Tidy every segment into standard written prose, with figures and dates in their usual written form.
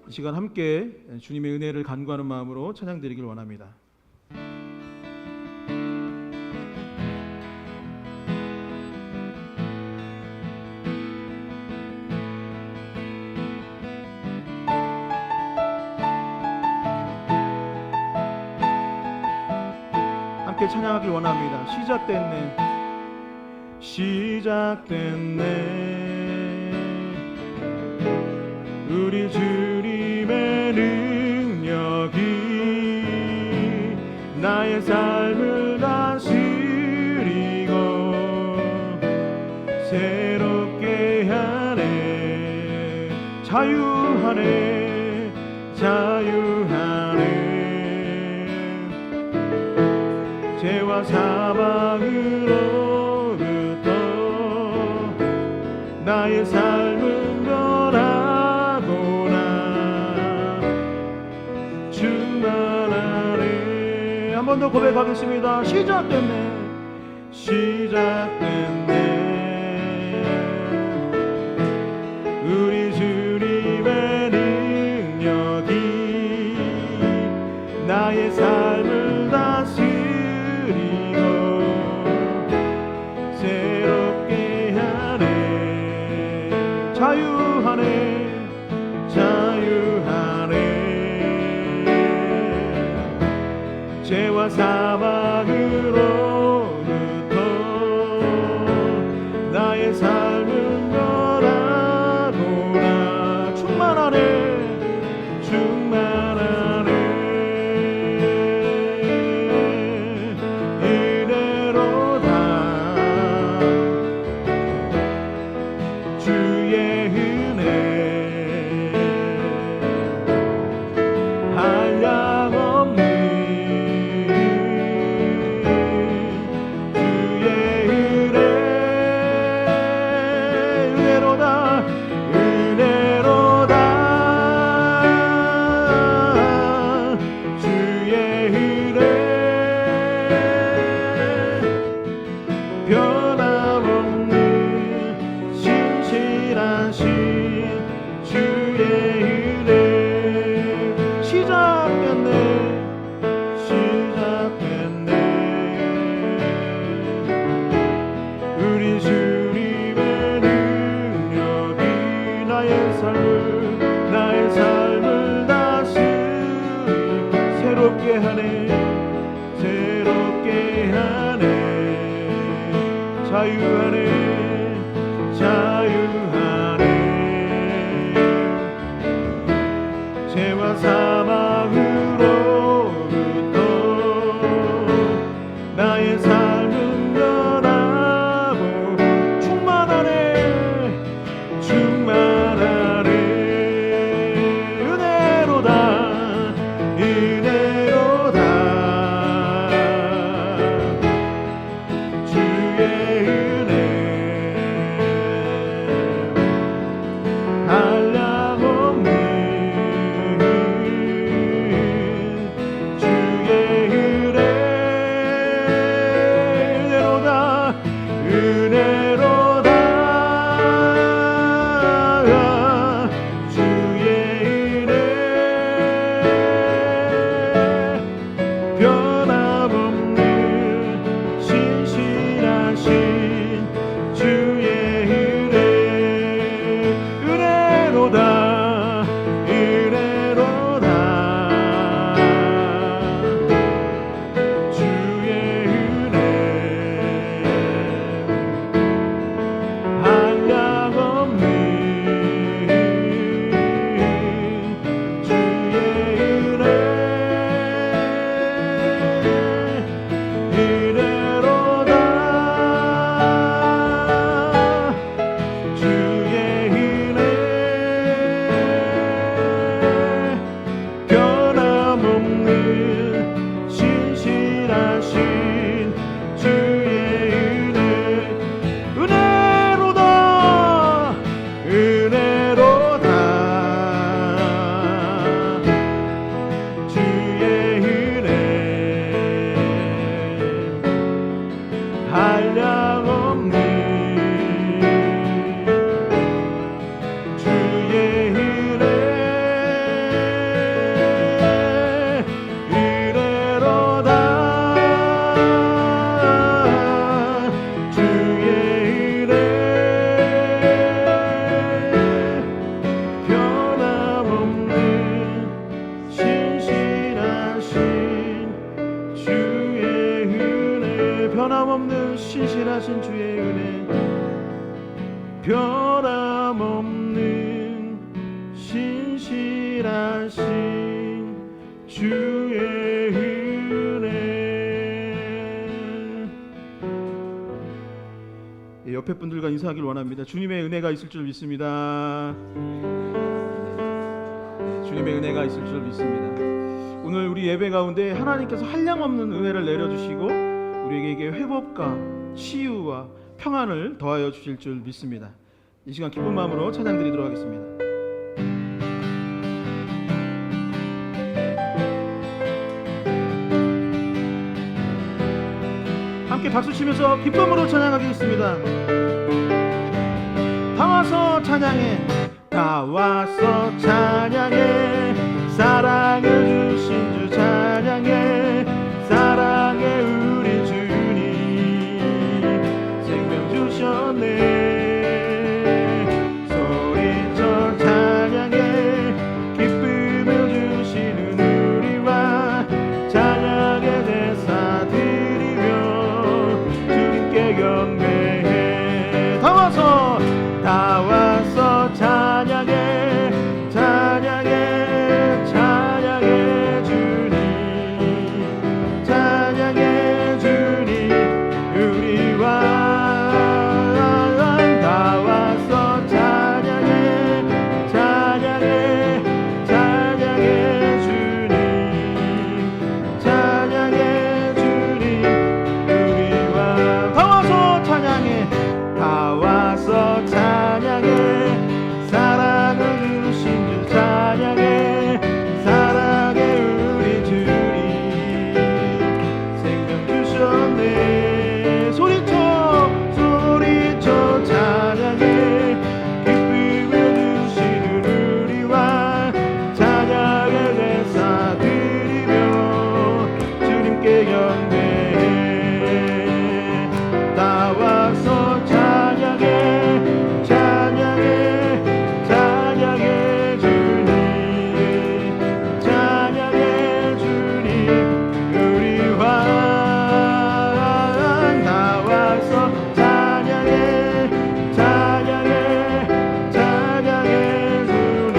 이 시간 함께 주님의 은혜를 간구하는 마음으로 찬양드리길 원합니다. 함께 찬양하길 원합니다. 시작됐네, 시작됐네. 우리 주님의 능력이 나의 삶을 다스리고 새롭게 하네. 자유하네, 자유하네. 죄와 사망으로부터 나의 삶은 변하구나. 충만하네. 한 번 더 고백하겠습니다. 시작됐네, 시작됐네. 우리 주님의 능력이 나의 삶을 다스리고 새롭게 하네. 자유하네, 자유하네. 죄와 사망으로부터 나의 삶은 변하구나. 충만하네, 충만하네. 주의 은혜 한량없는 주의 은혜, 은혜로다, 은혜로다. 주의 은혜 변함없는 신실하신 주의 은혜. 시작됐네, 시작됐네. 우리 주님의 능력이 변함없는 신실하신 주의 은혜. 옆에 분들과 인사하길 원합니다. 주님의 은혜가 있을 줄 믿습니다. 주님의 은혜가 있을 줄 믿습니다. 오늘 우리 예배 가운데 하나님께서 한량없는 은혜를 내려주시고 우리에게 회복과 치유와 평안을 더하여 주실 줄 믿습니다. 이 시간 기쁜 마음으로 찬양 드리도록 하겠습니다. 함께 박수 치면서 기쁨으로 찬양하겠습니다. 다 와서 찬양해, 다 와서 찬양해, 사랑을 주신 주 찬양해, 사랑해 우리 주님 생명 주셨네. 소리쳐 찬양해, 기쁨을 주시는 우리와 찬양의 제사 드리며 주님께 경배해. 다 와서 찬양해, 찬양해, 찬양해 주님, 찬양해 주님 우리와 다 와서 찬양해, 찬양해, 찬양해 주님, 찬양해 주님 우리와 다 와서 찬양해, 다 와서 찬양해, 사랑을 주신 주 찬양해, 사랑해 우리 주님 생명 주셨네. 소리쳐 소리쳐 찬양해, 기쁨을 주시는 우리와 찬양의 제사 드리며 주님께 경배해. 다 와서 찬양해, 찬양해, 찬양해 주님, 찬양해 주님 우리와 다 와서 찬양해, 찬양해, 찬양해 주님,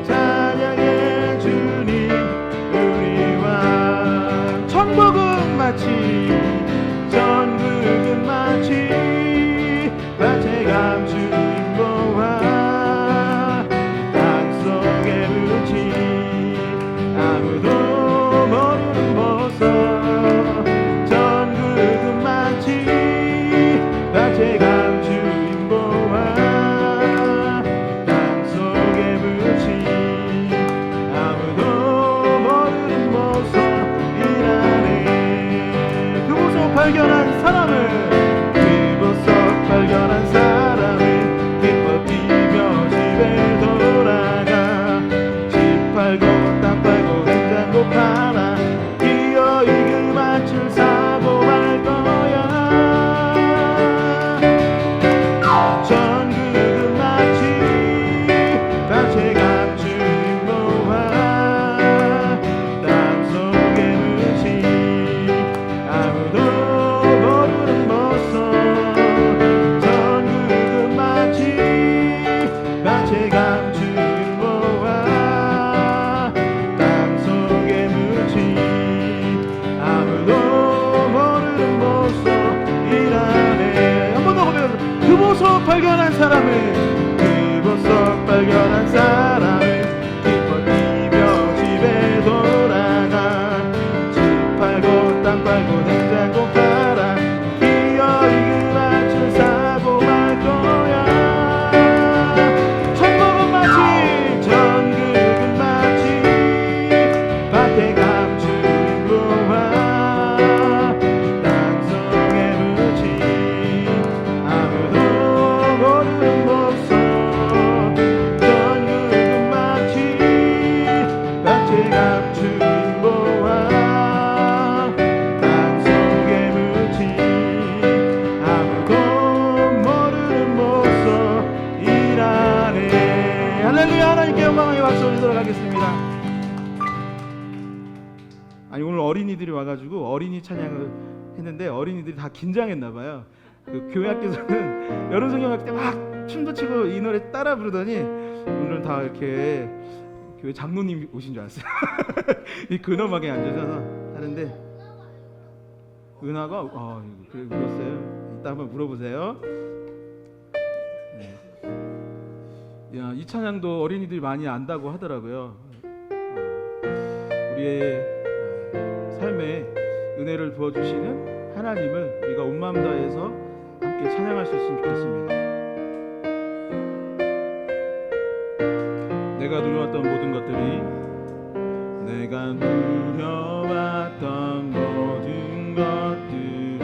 찬양해 주님 우리와 천국은 마치, 천국은 마치 가책감 주님 보아 땅속에 묻힌 아무도 모르는 보석. 천국은 마치 가책감 주님 보아 땅속에 묻힌 아무도 모르는 보석이라네. 그 보석 발견한 사람을, 그 보석 발견한 사람을 기뻐 뛰며 집에 돌아가. 집 팔고 땅 팔고 냉장고 팔아 기어이 그 밭을 사고 말 거야. 천국은 마치 가책감 주님 보아 땅속에 묻힌 아무도 모르는 보석. 천국은 마치 가책감 주님 보아 땅속에 묻힌 아무도 모르는 보석이라네. 한 번 더 보면 그 보석 발견한 사람을, 그 보석 발견한 사람을 기뻐 뛰며 집에 돌아가. 집 팔고 땅 팔고 냉장고 팔아 기어이 그 밭을 사고 말 거야. 천국은 마치, 천국은 마치 밭에 감추인 보아 땅속에 묻힌 아무도 모르는 보석. 천국은 마치 밭에 감추인 보아 땅속에 묻힌 아무도 모르는 보석이라네. 할렐루야. 하나님께 영광의 박수 올리도록 하겠습니다. 아니 오늘 어린이들이 와가지고 어린이 찬양을 했는데 어린이들이 다 긴장했나 봐요. 그 교회 학교에서는 여름 성경학 때 막 춤도 추고 이 노래 따라 부르더니 오늘은 다 이렇게 교회 장로님 오신 줄 알았어요. 이 근엄하게 앉아서 하는데 은하가 그래 물었어요. 이따 한번 물어보세요. 네. 야, 이 찬양도 어린이들이 많이 안다고 하더라고요. 우리의 삶에 은혜를 부어주시는 하나님을 우리가 온 마음 다해서 함께 찬양할 수 있으면 좋겠습니다. 내가 누려왔던 모든 것들이 내가 누려왔던 모든 것들이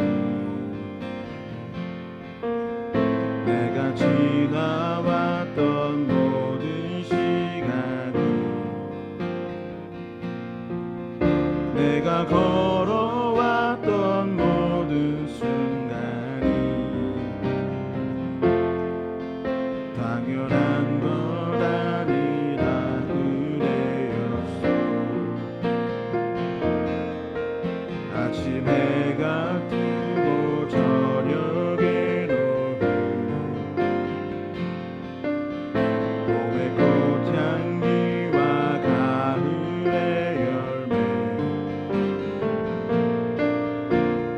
내가 지나왔던 모든 시간이 내가 걸어왔던 모든 순간이 당연한 것 아니라 그래였어. 아침 해가 뜨고 저녁에 녹음 봄의 꽃향기와 가을의 열매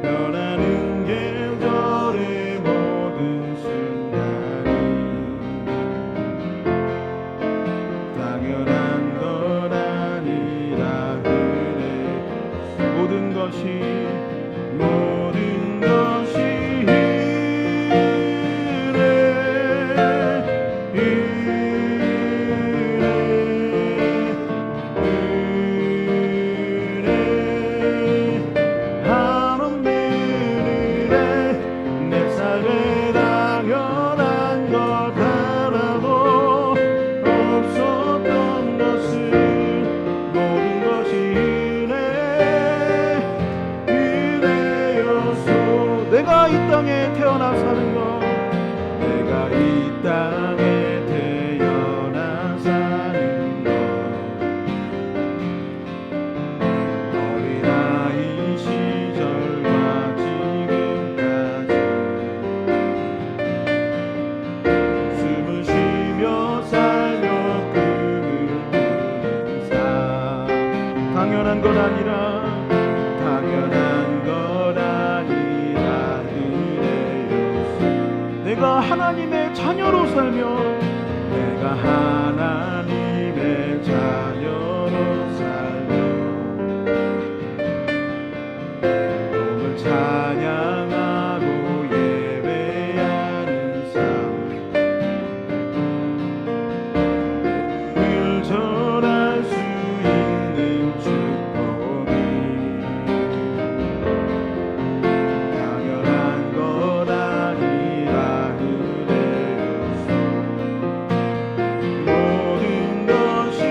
변하는 계절의 모든 순간이 당연한 것 아니라 그래. 모든 것이 한없는 은혜 내 삶에 당연한 것 하나도 없었던 것을 모든 것이 은혜였소. 내가 이 땅에 태어나 사는 것 내가 이 땅에 태어나 사는 것 어린아이 시절과 지금까지 숨을 쉬며 살며 꿈을 꾸는 삶 당연한 것 아니라 은혜였어. 내가 하나님의 자녀로 살며 내가 하나님의 자녀로 살며 몸을 찬양하고 예배하는 삶 늘 전할 수 있는 축복이 당연한 것 아니라 그래였어. 모든 것이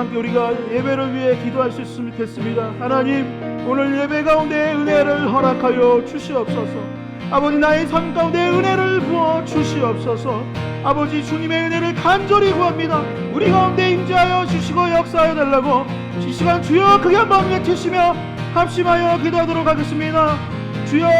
함께 우리가 예배를 위해 기도할 수 있으면 좋겠습니다. 하나님, 오늘 예배 가운데 은혜를 허락하여 주시옵소서. 아버지, 나의 삶 가운데 은혜를 부어 주시옵소서. 아버지, 주님의 은혜를 간절히 구합니다. 우리 가운데 임재하여 주시고 역사하여 달라고 이 시간 주여 크게 한번 외치시며 합심하여 기도하도록 하겠습니다. 주여,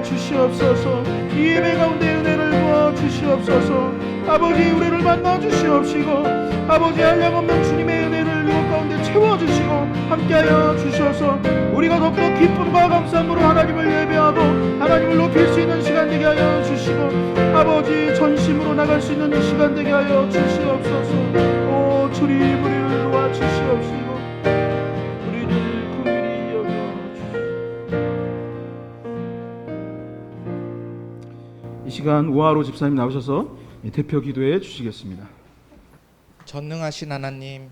주시옵소서. 이 예배 가운데 은혜를 부어 주시옵소서. 아버지, 우리를 만나 주시옵시고 아버지, 한량없는 주님의 은혜를 이곳 가운데 채워주시고 함께하여 주셔서 우리가 더욱더 기쁨과 감사함으로 하나님을 예배하고 하나님을 높일 수 있는 시간 되게 하여 주시고 아버지, 전심으로 나갈 수 있는 이 시간 되게 하여 주시옵소서. 오 주님, 우리를 도와주시옵시고 이 시간 우하로 집사님 나오셔서 대표 기도해 주시겠습니다. 전능하신 하나님,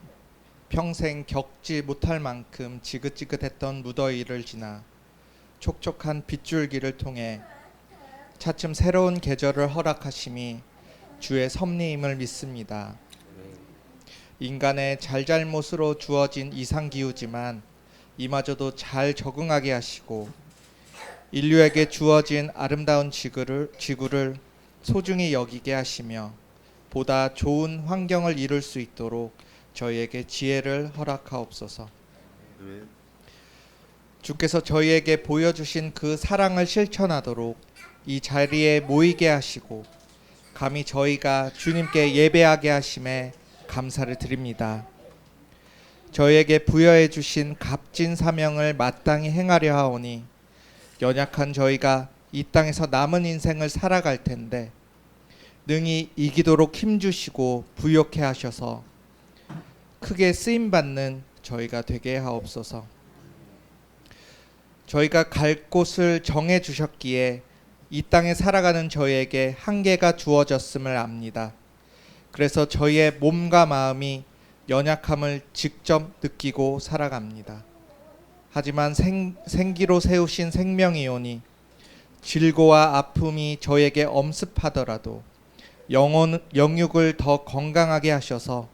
평생 겪지 못할 만큼 지긋지긋했던 무더위를 지나 촉촉한 빗줄기를 통해 차츰 새로운 계절을 허락하심이 주의 섭리임을 믿습니다. 인간의 잘잘못으로 주어진 이상기후지만 이마저도 잘 적응하게 하시고 인류에게 주어진 아름다운 지구를 소중히 여기게 하시며 보다 좋은 환경을 이룰 수 있도록 저희에게 지혜를 허락하옵소서. 주께서 저희에게 보여주신 그 사랑을 실천하도록 이 자리에 모이게 하시고 감히 저희가 주님께 예배하게 하심에 감사를 드립니다. 저희에게 부여해 주신 값진 사명을 마땅히 행하려 하오니 연약한 저희가 이 땅에서 남은 인생을 살아갈 텐데 능히 이기도록 힘주시고 부욕해 하셔서 크게 쓰임받는 저희가 되게 하옵소서. 저희가 갈 곳을 정해 주셨기에 이 땅에 살아가는 저희에게 한계가 주어졌음을 압니다. 그래서 저희의 몸과 마음이 연약함을 직접 느끼고 살아갑니다. 하지만 생기로 세우신 생명이오니 질고와 아픔이 저에게 엄습하더라도 영육을 더 건강하게 하셔서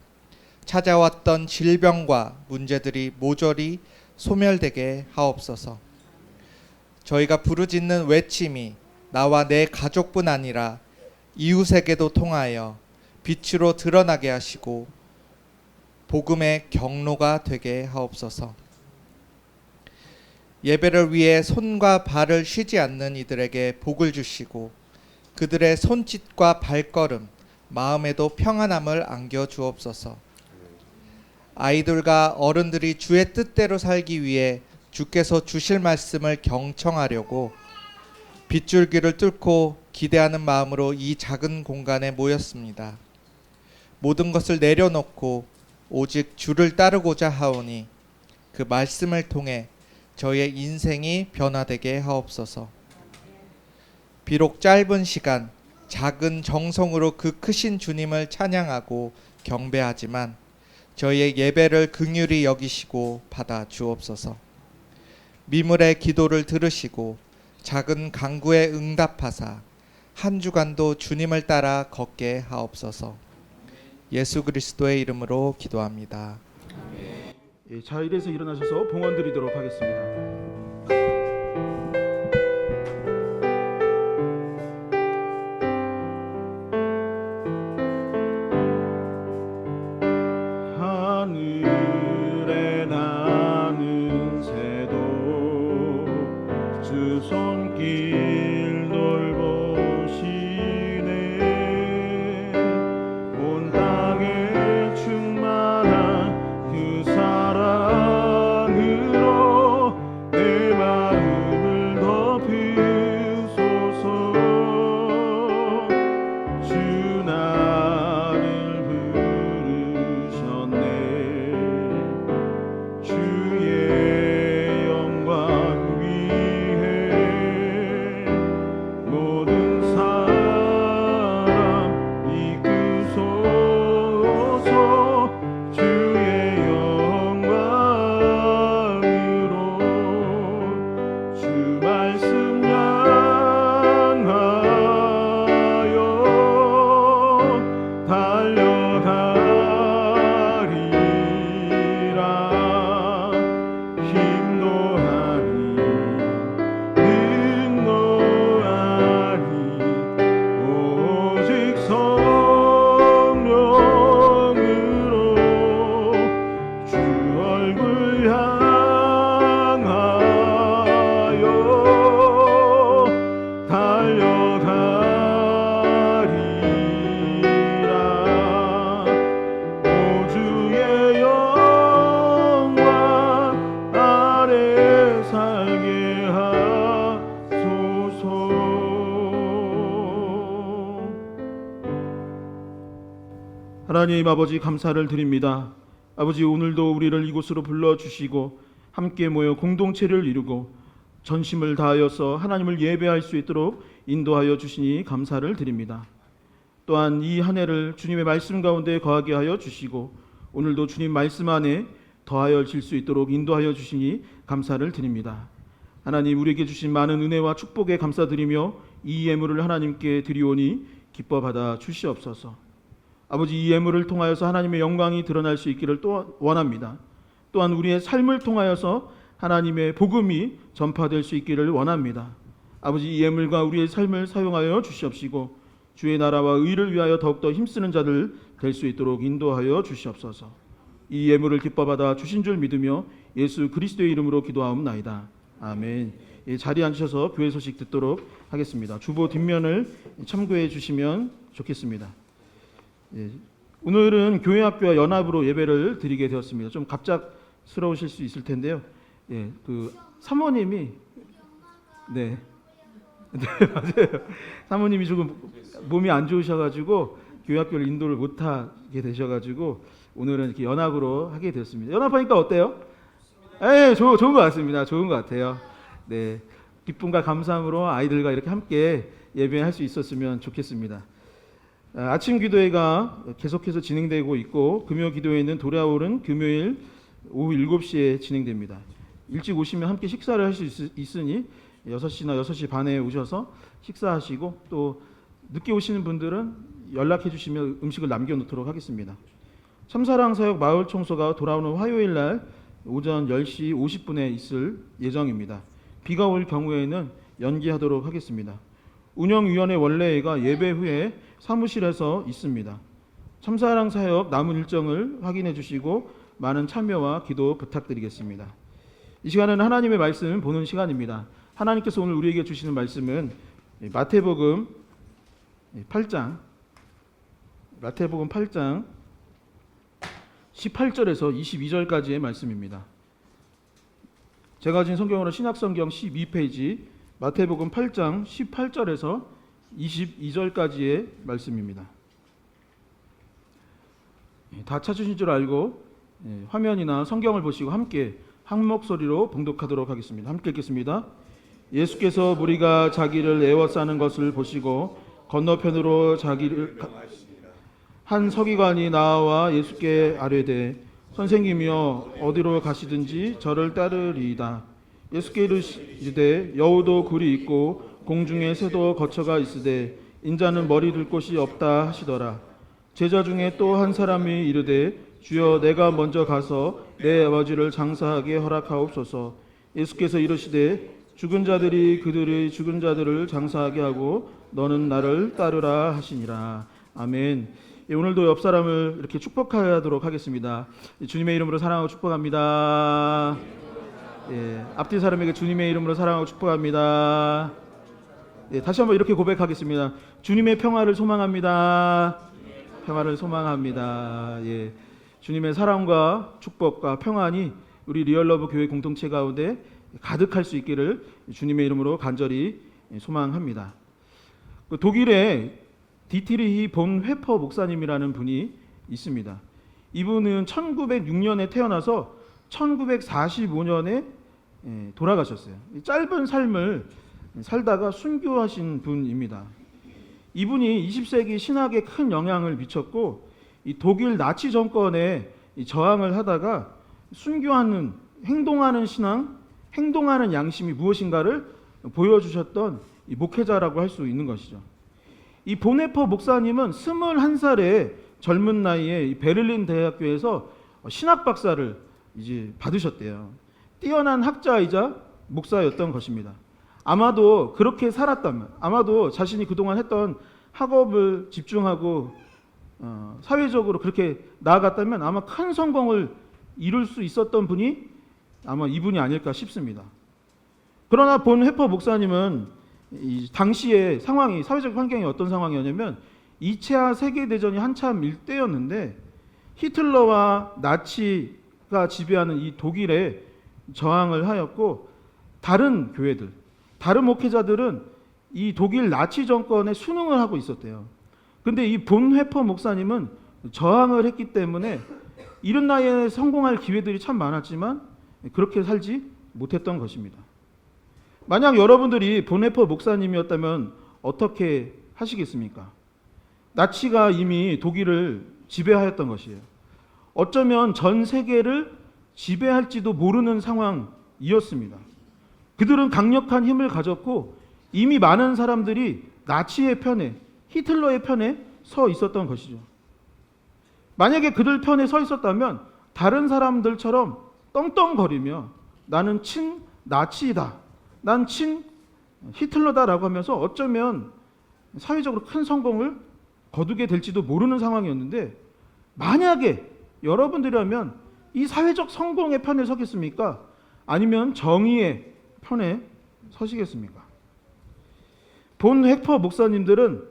찾아왔던 질병과 문제들이 모조리 소멸되게 하옵소서. 저희가 부르짖는 외침이 나와 내 가족뿐 아니라 이웃에게도 통하여 빛으로 드러나게 하시고 복음의 경로가 되게 하옵소서. 예배를 위해 손과 발을 쉬지 않는 이들에게 복을 주시고 그들의 손짓과 발걸음, 마음에도 평안함을 안겨 주옵소서. 아이들과 어른들이 주의 뜻대로 살기 위해 주께서 주실 말씀을 경청하려고 빗줄기를 뚫고 기대하는 마음으로 이 작은 공간에 모였습니다. 모든 것을 내려놓고 오직 주를 따르고자 하오니 그 말씀을 통해 저의 인생이 변화되게 하옵소서. 비록 짧은 시간, 작은 정성으로 그 크신 주님을 찬양하고 경배하지만 저희의 예배를 긍휼히 여기시고 받아 주옵소서. 미물의 기도를 들으시고 작은 간구에 응답하사 한 주간도 주님을 따라 걷게 하옵소서. 예수 그리스도의 이름으로 기도합니다. 예, 자리에서 일어나셔서 봉헌 드리도록 하겠습니다. 하늘에 나는 새도 주 손길 돌보시네. 온 땅에 충만한 그 사랑으로 내 하나님 아버지 감사를 드립니다. 아버지 오늘도 우리를 이곳으로 불러주시고 함께 모여 공동체를 이루고 전심을 다하여서 하나님을 예배할 수 있도록 인도하여 주시니 감사를 드립니다. 또한 이 한 해를 주님의 말씀 가운데 거하게 하여 주시고 오늘도 주님 말씀 안에 더하여질 수 있도록 인도하여 주시니 감사를 드립니다. 하나님 우리에게 주신 많은 은혜와 축복에 감사드리며 이 예물을 하나님께 드리오니 기뻐 받아 주시옵소서. 아버지 이 예물을 통하여서 하나님의 영광이 드러날 수 있기를 또 원합니다. 또한 우리의 삶을 통하여서 하나님의 복음이 전파될 수 있기를 원합니다. 아버지 이 예물과 우리의 삶을 사용하여 주시옵시고 주의 나라와 의를 위하여 더욱더 힘쓰는 자들 될 수 있도록 인도하여 주시옵소서. 이 예물을 기뻐 받아 주신 줄 믿으며 예수 그리스도의 이름으로 기도하옵나이다. 아멘. 예, 자리에 앉으셔서 교회 소식 듣도록 하겠습니다. 주보 뒷면을 참고해 주시면 좋겠습니다. 예, 오늘은 교회 학교와 연합으로 예배를 드리게 되었습니다. 좀 갑작스러우실 수 있을 텐데요. 예, 그 사모님이 네 맞아요. 사모님이 조금 몸이 안 좋으셔가지고 교회 학교를 인도를 못하게 되셔가지고 오늘은 이렇게 연합으로 하게 되었습니다. 연합하니까 어때요? 예, 좋은 것 같습니다. 좋은 것 같아요. 네, 기쁨과 감사함으로 아이들과 이렇게 함께 예배할 수 있었으면 좋겠습니다. 아침 기도회가 계속해서 진행되고 있고 금요 기도회는 돌아오는 금요일 오후 7시에 진행됩니다. 일찍 오시면 함께 식사를 할 수 있으니 6시나 6시 반에 오셔서 식사하시고 또 늦게 오시는 분들은 연락해 주시면 음식을 남겨놓도록 하겠습니다. 참사랑사역 마을 청소가 돌아오는 화요일 날 오전 10시 50분에 있을 예정입니다. 비가 올 경우에는 연기하도록 하겠습니다. 운영위원회 원래회가 예배 후에 사무실에서 있습니다. 참사랑사역 남은 일정을 확인해 주시고 많은 참여와 기도 부탁드리겠습니다. 이 시간은 하나님의 말씀을 보는 시간입니다. 하나님께서 오늘 우리에게 주시는 말씀은 마태복음 8장 18절에서 22절까지의 말씀입니다. 제가 가진 성경으로 신약성경 12페이지 마태복음 8장 18절에서 22절까지의 말씀입니다. 다 찾으신 줄 알고 화면이나 성경을 보시고 함께 한 목소리로 봉독하도록 하겠습니다. 함께 읽겠습니다. 예수께서 무리가 자기를 애워싸는 것을 보시고 건너편으로 한 서기관이 나와 예수께 아뢰되 선생님이여 어디로 가시든지 저를 따르리이다. 예수께 이르시되 여우도 굴이 있고 공중에 새도 거처가 있으되 인자는 머리 둘 곳이 없다 하시더라. 제자 중에 또 한 사람이 이르되 주여 내가 먼저 가서 내 아버지를 장사하게 허락하옵소서. 예수께서 이르시되 죽은 자들이 그들의 죽은 자들을 장사하게 하고 너는 나를 따르라 하시니라. 아멘. 예, 오늘도 옆 사람을 이렇게 축복하도록 하겠습니다. 주님의 이름으로 사랑하고 축복합니다. 예, 앞뒤 사람에게 주님의 이름으로 사랑하고 축복합니다. 예, 다시 한번 이렇게 고백하겠습니다. 주님의 평화를 소망합니다. 평화를 소망합니다. 예, 주님의 사랑과 축복과 평안이 우리 리얼러브 교회 공동체 가운데 가득할 수 있기를 주님의 이름으로 간절히 소망합니다. 독일의 디트리히 본 회퍼 목사님이라는 분이 있습니다. 이분은 1906년에 태어나서 1945년에 돌아가셨어요. 짧은 삶을 살다가 순교하신 분입니다. 이분이 20세기 신학에 큰 영향을 미쳤고 이 독일 나치 정권에 저항을 하다가 순교하는 행동하는 신앙, 행동하는 양심이 무엇인가를 보여주셨던 이 목회자라고 할 수 있는 것이죠. 이 보네퍼 목사님은 21살의 젊은 나이에 이 베를린 대학교에서 신학 박사를 이제 받으셨대요. 뛰어난 학자이자 목사였던 것입니다. 아마도 그렇게 살았다면, 아마도 자신이 그동안 했던 학업을 집중하고 사회적으로 그렇게 나아갔다면 아마 큰 성공을 이룰 수 있었던 분이 아마 이분이 아닐까 싶습니다. 그러나 본 회퍼 목사님은 이 당시의 상황이, 사회적 환경이 어떤 상황이었냐면 2차 세계대전이 한참 일때였는데 히틀러와 나치가 지배하는 이 독일에 저항을 하였고 다른 교회들, 다른 목회자들은 이 독일 나치 정권에 순응을 하고 있었대요. 근데 이 본 회퍼 목사님은 저항을 했기 때문에 이른 나이에 성공할 기회들이 참 많았지만 그렇게 살지 못했던 것입니다. 만약 여러분들이 보네퍼 목사님이었다면 어떻게 하시겠습니까? 나치가 이미 독일을 지배하였던 것이에요. 어쩌면 전 세계를 지배할지도 모르는 상황이었습니다. 그들은 강력한 힘을 가졌고 이미 많은 사람들이 나치의 편에, 히틀러의 편에 서 있었던 것이죠. 만약에 그들 편에 서 있었다면 다른 사람들처럼 떵떵거리며 나는 친 나치이다, 난 친 히틀러다라고 하면서 어쩌면 사회적으로 큰 성공을 거두게 될지도 모르는 상황이었는데, 만약에 여러분들이라면 이 사회적 성공의 편에 서겠습니까? 아니면 정의의 편에 서시겠습니까? 본 획퍼 목사님들은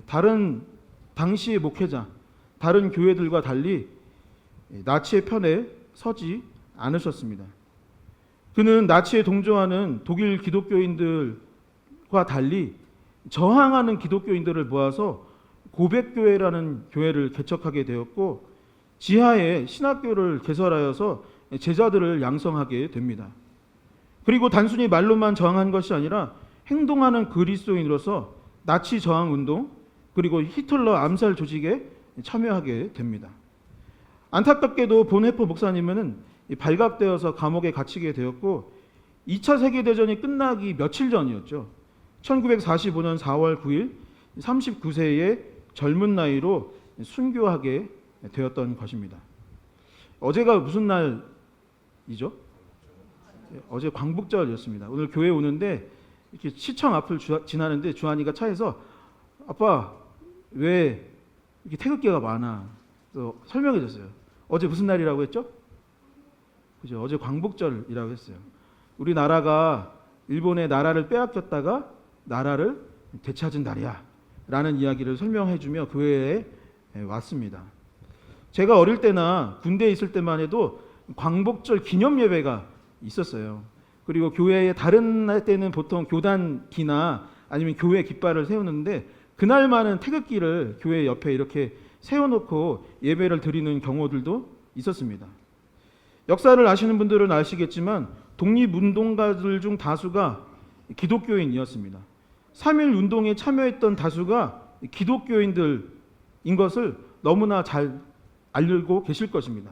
다른 당시의 목회자, 다른 교회들과 달리 나치의 편에 서지 않으셨습니다. 그는 나치에 동조하는 독일 기독교인들과 달리 저항하는 기독교인들을 모아서 고백교회라는 교회를 개척하게 되었고, 지하에 신학교를 개설하여서 제자들을 양성하게 됩니다. 그리고 단순히 말로만 저항한 것이 아니라 행동하는 그리스도인으로서 나치 저항 운동, 그리고 히틀러 암살 조직에 참여하게 됩니다. 안타깝게도 본헤퍼 목사님은 발각되어서 감옥에 갇히게 되었고, 2차 세계대전이 끝나기 며칠 전이었죠. 1945년 4월 9일 39세의 젊은 나이로 순교하게 되었던 것입니다. 어제가 무슨 날이죠? 어제 광복절이었습니다. 오늘 교회 오는데 이렇게 시청 앞을 지나는데 주한이가 차에서 아빠 왜 이렇게 태극기가 많아? 그래서 설명해 줬어요. 어제 무슨 날이라고 했죠? 그죠? 어제 광복절이라고 했어요. 우리나라가 일본의 나라를 빼앗겼다가 나라를 되찾은 날이야 라는 이야기를 설명해 주며 교회에 왔습니다. 제가 어릴 때나 군대에 있을 때만 해도 광복절 기념 예배가 있었어요. 그리고 교회에 다른 날 때는 보통 교단기나 아니면 교회 깃발을 세우는데, 그날만은 태극기를 교회 옆에 이렇게 세워놓고 예배를 드리는 경우들도 있었습니다. 역사를 아시는 분들은 아시겠지만 독립운동가들 중 다수가 기독교인이었습니다. 3.1 운동에 참여했던 다수가 기독교인들인 것을 너무나 잘 알고 계실 것입니다.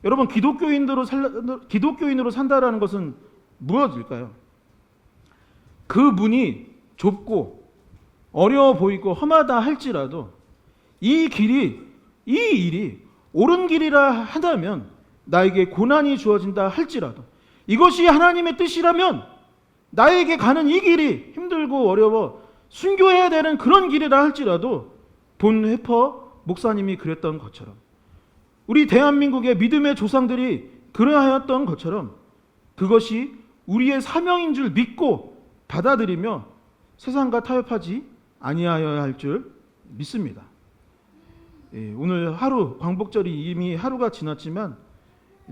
여러분, 기독교인으로 산다라는 것은 무엇일까요? 그 문이 좁고 어려워 보이고 험하다 할지라도 이 일이 옳은 길이라 한다면, 나에게 고난이 주어진다 할지라도 이것이 하나님의 뜻이라면 나에게 가는 이 길이 힘들고 어려워 순교해야 되는 그런 길이라 할지라도 본 획퍼 목사님이 그랬던 것처럼, 우리 대한민국의 믿음의 조상들이 그러하였던 것처럼 그것이 우리의 사명인 줄 믿고 받아들이며 세상과 타협하지 아니하여야 할 줄 믿습니다. 오늘 하루 광복절이 이미 하루가 지났지만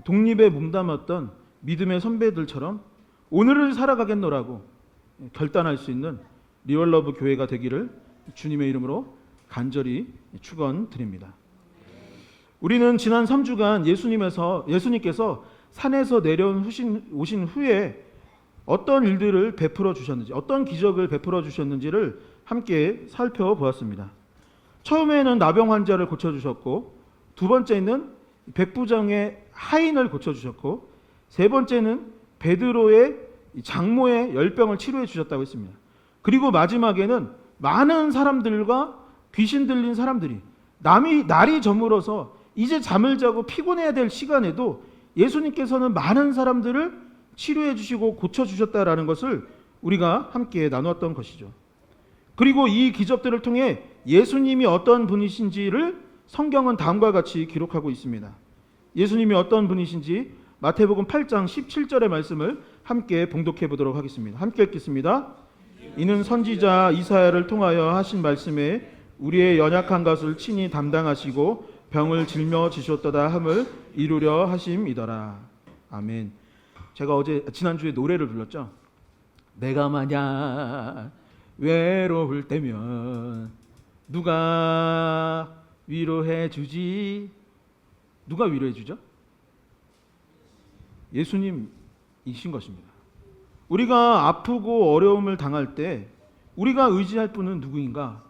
독립에 몸담았던 믿음의 선배들처럼 오늘을 살아가겠노라고 결단할 수 있는 리얼러브 교회가 되기를 주님의 이름으로 간절히 축원드립니다. 우리는 지난 3주간 예수님께서 산에서 오신 후에 어떤 일들을 베풀어 주셨는지, 어떤 기적을 베풀어 주셨는지를 함께 살펴보았습니다. 처음에는 나병 환자를 고쳐주셨고, 두 번째는 백부장의 하인을 고쳐주셨고, 세 번째는 베드로의 장모의 열병을 치료해 주셨다고 했습니다. 그리고 마지막에는 많은 사람들과 귀신 들린 사람들이 날이 저물어서 이제 잠을 자고 피곤해야 될 시간에도 예수님께서는 많은 사람들을 치료해 주시고 고쳐 주셨다라는 것을 우리가 함께 나누었던 것이죠. 그리고 이 기적들을 통해 예수님이 어떤 분이신지를 성경은 다음과 같이 기록하고 있습니다. 예수님이 어떤 분이신지 마태복음 8장 17절의 말씀을 함께 봉독해 보도록 하겠습니다. 함께 읽겠습니다. 이는 선지자 이사야를 통하여 하신 말씀에 우리의 연약한 것을 친히 담당하시고 병을 짊어지셨도다 함을 이루려 하심이더라. 아멘. 제가 지난주에 노래를 불렀죠. 내가 만약 외로울 때면 누가 위로해 주지. 누가 위로해 주죠? 예수님이신 것입니다. 우리가 아프고 어려움을 당할 때 우리가 의지할 분은 누구인가?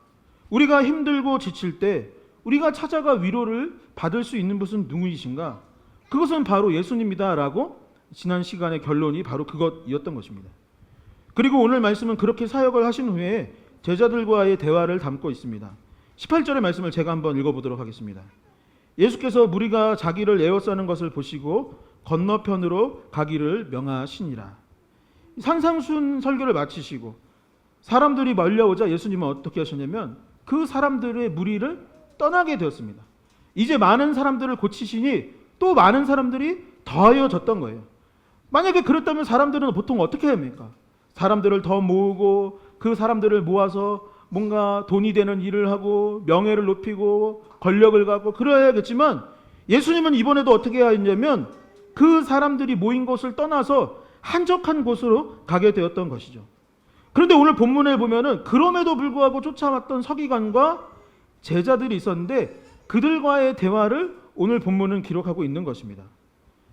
우리가 힘들고 지칠 때 우리가 찾아가 위로를 받을 수 있는 분은 누구이신가? 그것은 바로 예수님이다라고 지난 시간의 결론이 바로 그것이었던 것입니다. 그리고 오늘 말씀은 그렇게 사역을 하신 후에 제자들과의 대화를 담고 있습니다. 18절의 말씀을 제가 한번 읽어보도록 하겠습니다. 예수께서 무리가 자기를 에워싸는 것을 보시고 건너편으로 가기를 명하시니라. 산상순 설교를 마치시고 사람들이 몰려오자 예수님은 어떻게 하셨냐면 그 사람들의 무리를 떠나게 되었습니다. 이제 많은 사람들을 고치시니 또 많은 사람들이 더하여졌던 거예요. 만약에 그랬다면 사람들은 보통 어떻게 합니까? 사람들을 더 모으고 그 사람들을 모아서 뭔가 돈이 되는 일을 하고 명예를 높이고 권력을 갖고 그래야겠지만 예수님은 이번에도 어떻게 하였냐면 그 사람들이 모인 곳을 떠나서 한적한 곳으로 가게 되었던 것이죠. 그런데 오늘 본문에 보면은 그럼에도 불구하고 쫓아왔던 서기관과 제자들이 있었는데 그들과의 대화를 오늘 본문은 기록하고 있는 것입니다.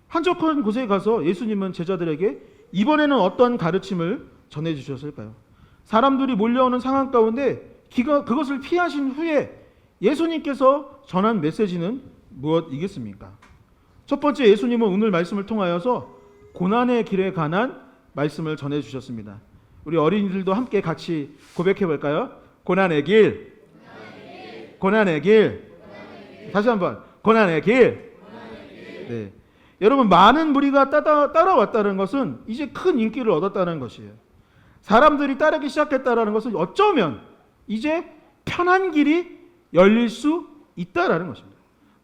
한적한 곳에 가서 예수님은 제자들에게 이번에는 어떤 가르침을 전해주셨을까요? 사람들이 몰려오는 상황 가운데 그것을 피하신 후에 예수님께서 전한 메시지는 무엇이겠습니까? 첫 번째, 예수님은 오늘 말씀을 통하여서 고난의 길에 관한 말씀을 전해주셨습니다. 우리 어린이들도 함께 같이 고백해 볼까요? 고난의 길, 고난의 길. 다시 한번 고난의 길. 네. 여러분, 많은 무리가 따라왔다는 것은 이제 큰 인기를 얻었다는 것이에요. 사람들이 따르기 시작했다는 것은 어쩌면 이제 편한 길이 열릴 수 있다라는 것입니다.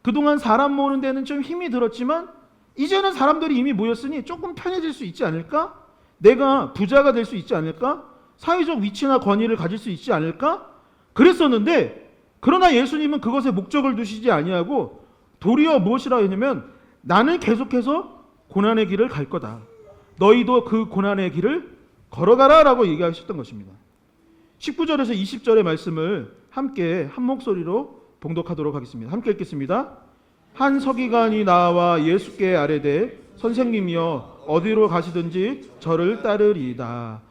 그동안 사람 모으는 데는 좀 힘이 들었지만 이제는 사람들이 이미 모였으니 조금 편해질 수 있지 않을까? 내가 부자가 될 수 있지 않을까? 사회적 위치나 권위를 가질 수 있지 않을까? 그랬었는데 그러나 예수님은 그것에 목적을 두시지 아니하고 도리어 무엇이라 했냐면 나는 계속해서 고난의 길을 갈 거다. 너희도 그 고난의 길을 걸어가라 라고 얘기하셨던 것입니다. 19절에서 20절의 말씀을 함께 한 목소리로 봉독하도록 하겠습니다. 함께 읽겠습니다. 한 서기관이 나와 예수께 아뢰되 선생님이여 어디로 가시든지 저를 따르리이다.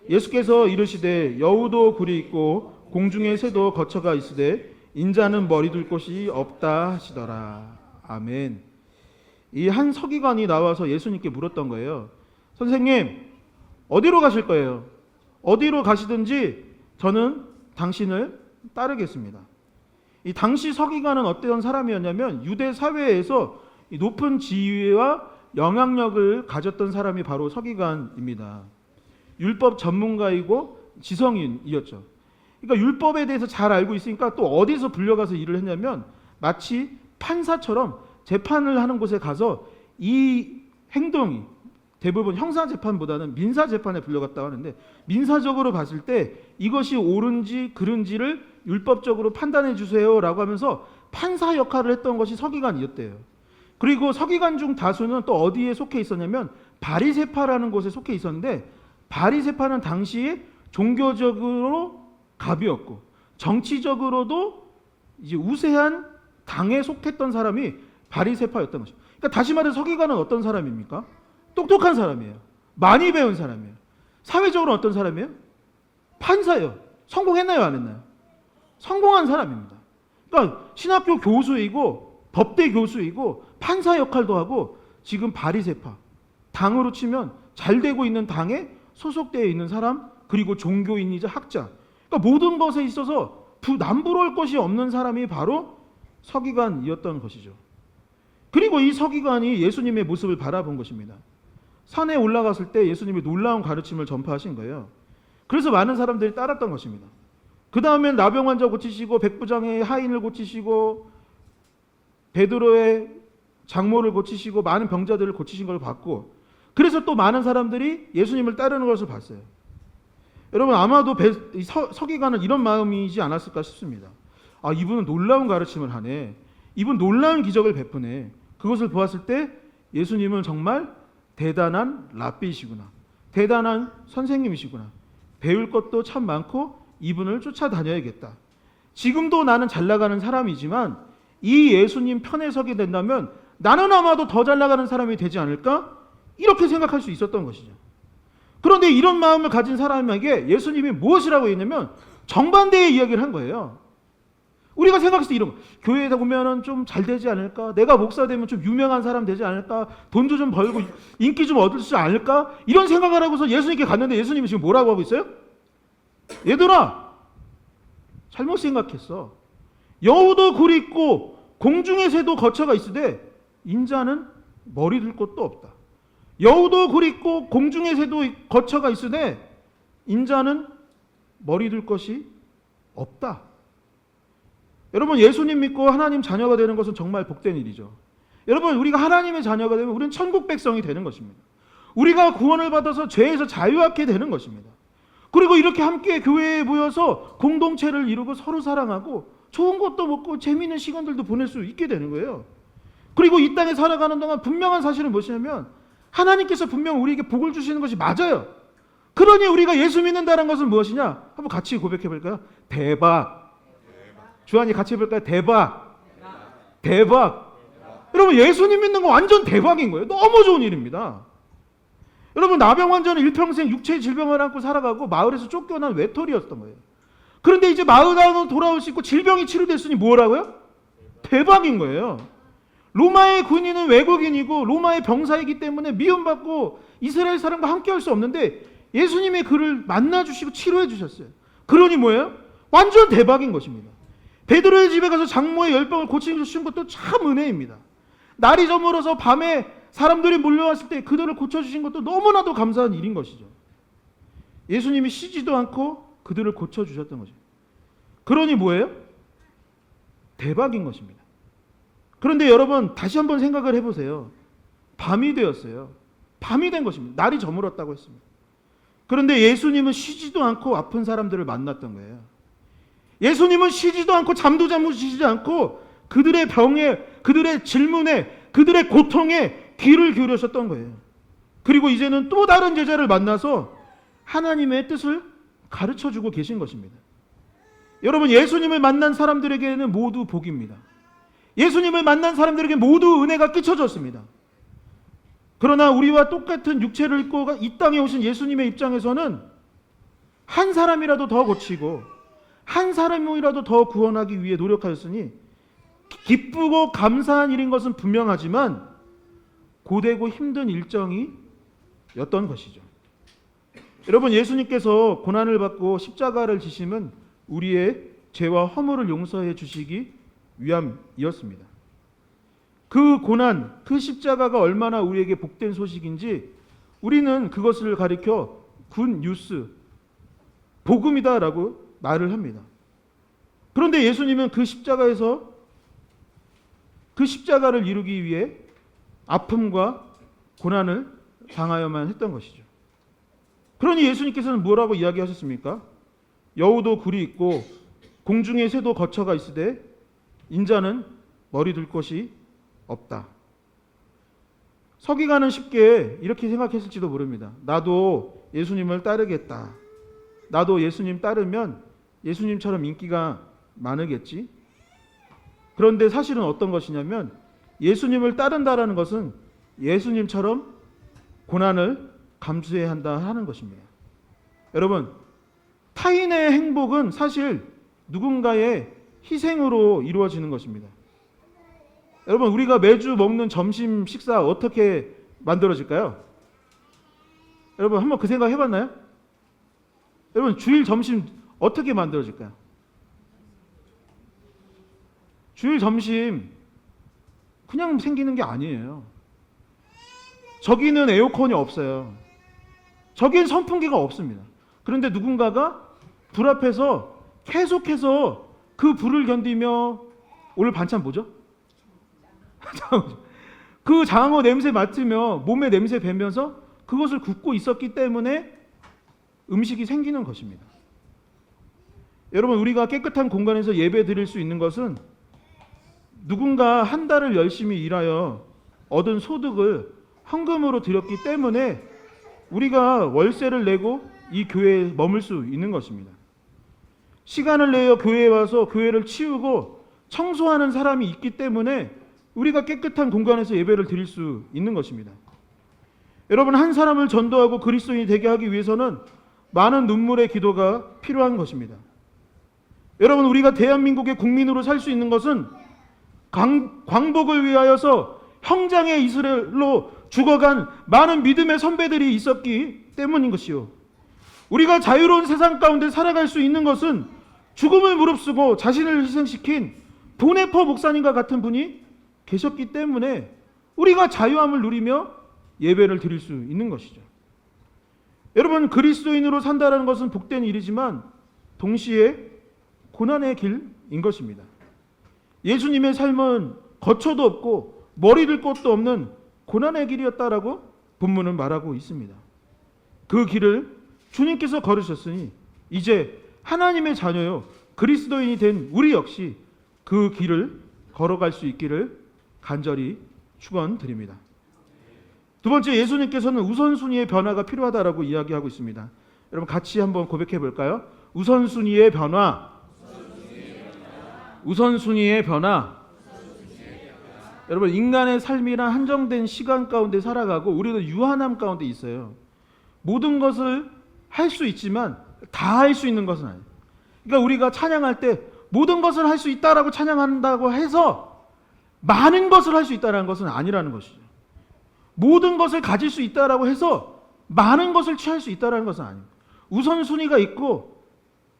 예수께서 이르시되 여우도 굴이 있고 공중의 새도 거처가 있으되 인자는 머리 둘 곳이 없다 하시더라. 아멘. 이 한 서기관이 나와서 예수님께 물었던 거예요. 선생님, 어디로 가실 거예요? 어디로 가시든지 저는 당신을 따르겠습니다. 이 당시 서기관은 어떤 사람이었냐면 유대 사회에서 높은 지위와 영향력을 가졌던 사람이 바로 서기관입니다. 율법 전문가이고 지성인이었죠. 그러니까 율법에 대해서 잘 알고 있으니까 또 어디서 불려가서 일을 했냐면 마치 판사처럼 재판을 하는 곳에 가서 이 행동이 대부분 형사재판보다는 민사재판에 불려갔다고 하는데 민사적으로 봤을 때 이것이 옳은지 그른지를 율법적으로 판단해 주세요라고 하면서 판사 역할을 했던 것이 서기관이었대요. 그리고 서기관 중 다수는 또 어디에 속해 있었냐면 바리새파라는 곳에 속해 있었는데 바리새파는 당시에 종교적으로 갑이었고 정치적으로도 이제 우세한 당에 속했던 사람이 바리새파였던 것입니다. 그러니까 다시 말해 서기관은 어떤 사람입니까? 똑똑한 사람이에요. 많이 배운 사람이에요. 사회적으로 어떤 사람이에요? 판사예요. 성공했나요? 안 했나요? 성공한 사람입니다. 그러니까 신학교 교수이고 법대 교수이고 판사 역할도 하고 지금 바리새파, 당으로 치면 잘 되고 있는 당에 소속되어 있는 사람, 그리고 종교인이자 학자. 그러니까 모든 것에 있어서 남부러울 것이 없는 사람이 바로 서기관이었던 것이죠. 그리고 이 서기관이 예수님의 모습을 바라본 것입니다. 산에 올라갔을 때 예수님이 놀라운 가르침을 전파하신 거예요. 그래서 많은 사람들이 따랐던 것입니다. 그 다음엔 나병 환자 고치시고 백부장의 하인을 고치시고 베드로의 장모를 고치시고 많은 병자들을 고치신 걸 봤고 그래서 또 많은 사람들이 예수님을 따르는 것을 봤어요. 여러분 아마도 서기관은 이런 마음이지 않았을까 싶습니다. 아, 이분은 놀라운 가르침을 하네. 이분 놀라운 기적을 베푸네. 그것을 보았을 때 예수님은 정말 대단한 랍비이시구나. 대단한 선생님이시구나. 배울 것도 참 많고 이분을 쫓아다녀야겠다. 지금도 나는 잘 나가는 사람이지만 이 예수님 편에 서게 된다면 나는 아마도 더 잘 나가는 사람이 되지 않을까? 이렇게 생각할 수 있었던 것이죠. 그런데 이런 마음을 가진 사람에게 예수님이 무엇이라고 했냐면 정반대의 이야기를 한 거예요. 우리가 생각했을 때 이런 거, 교회에 보면은 좀 잘 되지 않을까? 내가 목사 되면 좀 유명한 사람 되지 않을까? 돈도 좀 벌고 인기 좀 얻을 수 않을까? 이런 생각을 하고서 예수님께 갔는데 예수님이 지금 뭐라고 하고 있어요? 얘들아, 잘못 생각했어. 여우도 굴 있고 공중의 새도 거처가 있으되 인자는 머리 둘 곳도 없다. 여우도 굴 있고 공중의 새도 거처가 있으되 인자는 머리 둘 것이 없다. 여러분, 예수님 믿고 하나님 자녀가 되는 것은 정말 복된 일이죠. 여러분, 우리가 하나님의 자녀가 되면 우리는 천국 백성이 되는 것입니다. 우리가 구원을 받아서 죄에서 자유하게 되는 것입니다. 그리고 이렇게 함께 교회에 모여서 공동체를 이루고 서로 사랑하고 좋은 것도 먹고 재미있는 시간들도 보낼 수 있게 되는 거예요. 그리고 이 땅에 살아가는 동안 분명한 사실은 무엇이냐면 하나님께서 분명 우리에게 복을 주시는 것이 맞아요. 그러니 우리가 예수 믿는다는 것은 무엇이냐? 한번 같이 고백해 볼까요? 대박. 주한이 같이 해볼까요? 대박. 대박. 여러분, 예수님 믿는 거 완전 대박인 거예요. 너무 좋은 일입니다. 여러분, 나병 환자는 일평생 육체의 질병을 안고 살아가고 마을에서 쫓겨난 외톨이였던 거예요. 그런데 이제 마을 안으로 돌아올 수 있고 질병이 치료됐으니 뭐라고요? 대박인 거예요. 로마의 군인은 외국인이고 로마의 병사이기 때문에 미움받고 이스라엘 사람과 함께할 수 없는데 예수님의 그를 만나주시고 치료해 주셨어요. 그러니 뭐예요? 완전 대박인 것입니다. 베드로의 집에 가서 장모의 열병을 고쳐주신 것도 참 은혜입니다. 날이 저물어서 밤에 사람들이 몰려왔을 때 그들을 고쳐주신 것도 너무나도 감사한 일인 것이죠. 예수님이 쉬지도 않고 그들을 고쳐주셨던 거죠. 그러니 뭐예요? 대박인 것입니다. 그런데 여러분, 다시 한번 생각을 해보세요. 밤이 되었어요. 밤이 된 것입니다. 날이 저물었다고 했습니다. 그런데 예수님은 쉬지도 않고 아픈 사람들을 만났던 거예요. 예수님은 쉬지도 않고 잠도 주무시지 않고 그들의 병에, 그들의 질문에, 그들의 고통에 귀를 기울이셨던 거예요. 그리고 이제는 또 다른 제자를 만나서 하나님의 뜻을 가르쳐주고 계신 것입니다. 여러분, 예수님을 만난 사람들에게는 모두 복입니다. 예수님을 만난 사람들에게 모두 은혜가 끼쳐졌습니다. 그러나 우리와 똑같은 육체를 입고 이 땅에 오신 예수님의 입장에서는 한 사람이라도 더 고치고 한 사람이라도 더 구원하기 위해 노력하였으니 기쁘고 감사한 일인 것은 분명하지만 고되고 힘든 일정이었던 것이죠. 여러분, 예수님께서 고난을 받고 십자가를 지심은 우리의 죄와 허물을 용서해 주시기 위함이었습니다. 그 고난, 그 십자가가 얼마나 우리에게 복된 소식인지 우리는 그것을 가리켜 굿 뉴스, 복음이다라고 말을 합니다. 그런데 예수님은 그 십자가에서 그 십자가를 이루기 위해 아픔과 고난을 당하여만 했던 것이죠. 그러니 예수님께서는 뭐라고 이야기하셨습니까? 여우도 굴이 있고 공중의 새도 거처가 있으되 인자는 머리 둘 곳이 없다. 서기관은 쉽게 이렇게 생각했을지도 모릅니다. 나도 예수님을 따르겠다. 나도 예수님 따르면 예수님처럼 인기가 많으겠지. 그런데 사실은 어떤 것이냐면 예수님을 따른다라는 것은 예수님처럼 고난을 감수해야 한다 하는 것입니다. 여러분, 타인의 행복은 사실 누군가의 희생으로 이루어지는 것입니다. 여러분, 우리가 매주 먹는 점심 식사 어떻게 만들어질까요? 여러분, 한번 그 생각 해봤나요? 여러분, 주일 점심 어떻게 만들어질까요? 주일 점심 그냥 생기는 게 아니에요. 저기는 에어컨이 없어요. 저기는 선풍기가 없습니다. 그런데 누군가가 불 앞에서 계속해서 그 불을 견디며, 오늘 반찬 뭐죠? 그 장어 냄새 맡으며 몸에 냄새 배면서 그것을 굽고 있었기 때문에 음식이 생기는 것입니다. 여러분, 우리가 깨끗한 공간에서 예배 드릴 수 있는 것은 누군가 한 달을 열심히 일하여 얻은 소득을 헌금으로 드렸기 때문에 우리가 월세를 내고 이 교회에 머물 수 있는 것입니다. 시간을 내어 교회에 와서 교회를 치우고 청소하는 사람이 있기 때문에 우리가 깨끗한 공간에서 예배를 드릴 수 있는 것입니다. 여러분, 한 사람을 전도하고 그리스도인이 되게 하기 위해서는 많은 눈물의 기도가 필요한 것입니다. 여러분, 우리가 대한민국의 국민으로 살 수 있는 것은 광복을 위하여서 형장의 이스라엘로 죽어간 많은 믿음의 선배들이 있었기 때문인 것이요. 우리가 자유로운 세상 가운데 살아갈 수 있는 것은 죽음을 무릅쓰고 자신을 희생시킨 보네퍼 목사님과 같은 분이 계셨기 때문에 우리가 자유함을 누리며 예배를 드릴 수 있는 것이죠. 여러분, 그리스도인으로 산다는 것은 복된 일이지만 동시에 고난의 길인 것입니다. 예수님의 삶은 거처도 없고 머리 들 곳도 없는 고난의 길이었다라고 본문은 말하고 있습니다. 그 길을 주님께서 걸으셨으니 이제 하나님의 자녀요 그리스도인이 된 우리 역시 그 길을 걸어갈 수 있기를 간절히 축원드립니다. 두 번째, 예수님께서는 우선순위의 변화가 필요하다라고 이야기하고 있습니다. 여러분 같이 한번 고백해 볼까요? 우선순위의 변화. 우선순위의 변화. 여러분, 인간의 삶이란 한정된 시간 가운데 살아가고 우리는 유한함 가운데 있어요. 모든 것을 할 수 있지만 다 할 수 있는 것은 아니에요. 그러니까 우리가 찬양할 때 모든 것을 할 수 있다라고 찬양한다고 해서 많은 것을 할 수 있다는 것은 아니라는 것이죠. 모든 것을 가질 수 있다라고 해서 많은 것을 취할 수 있다는 것은 아닙니다. 우선순위가 있고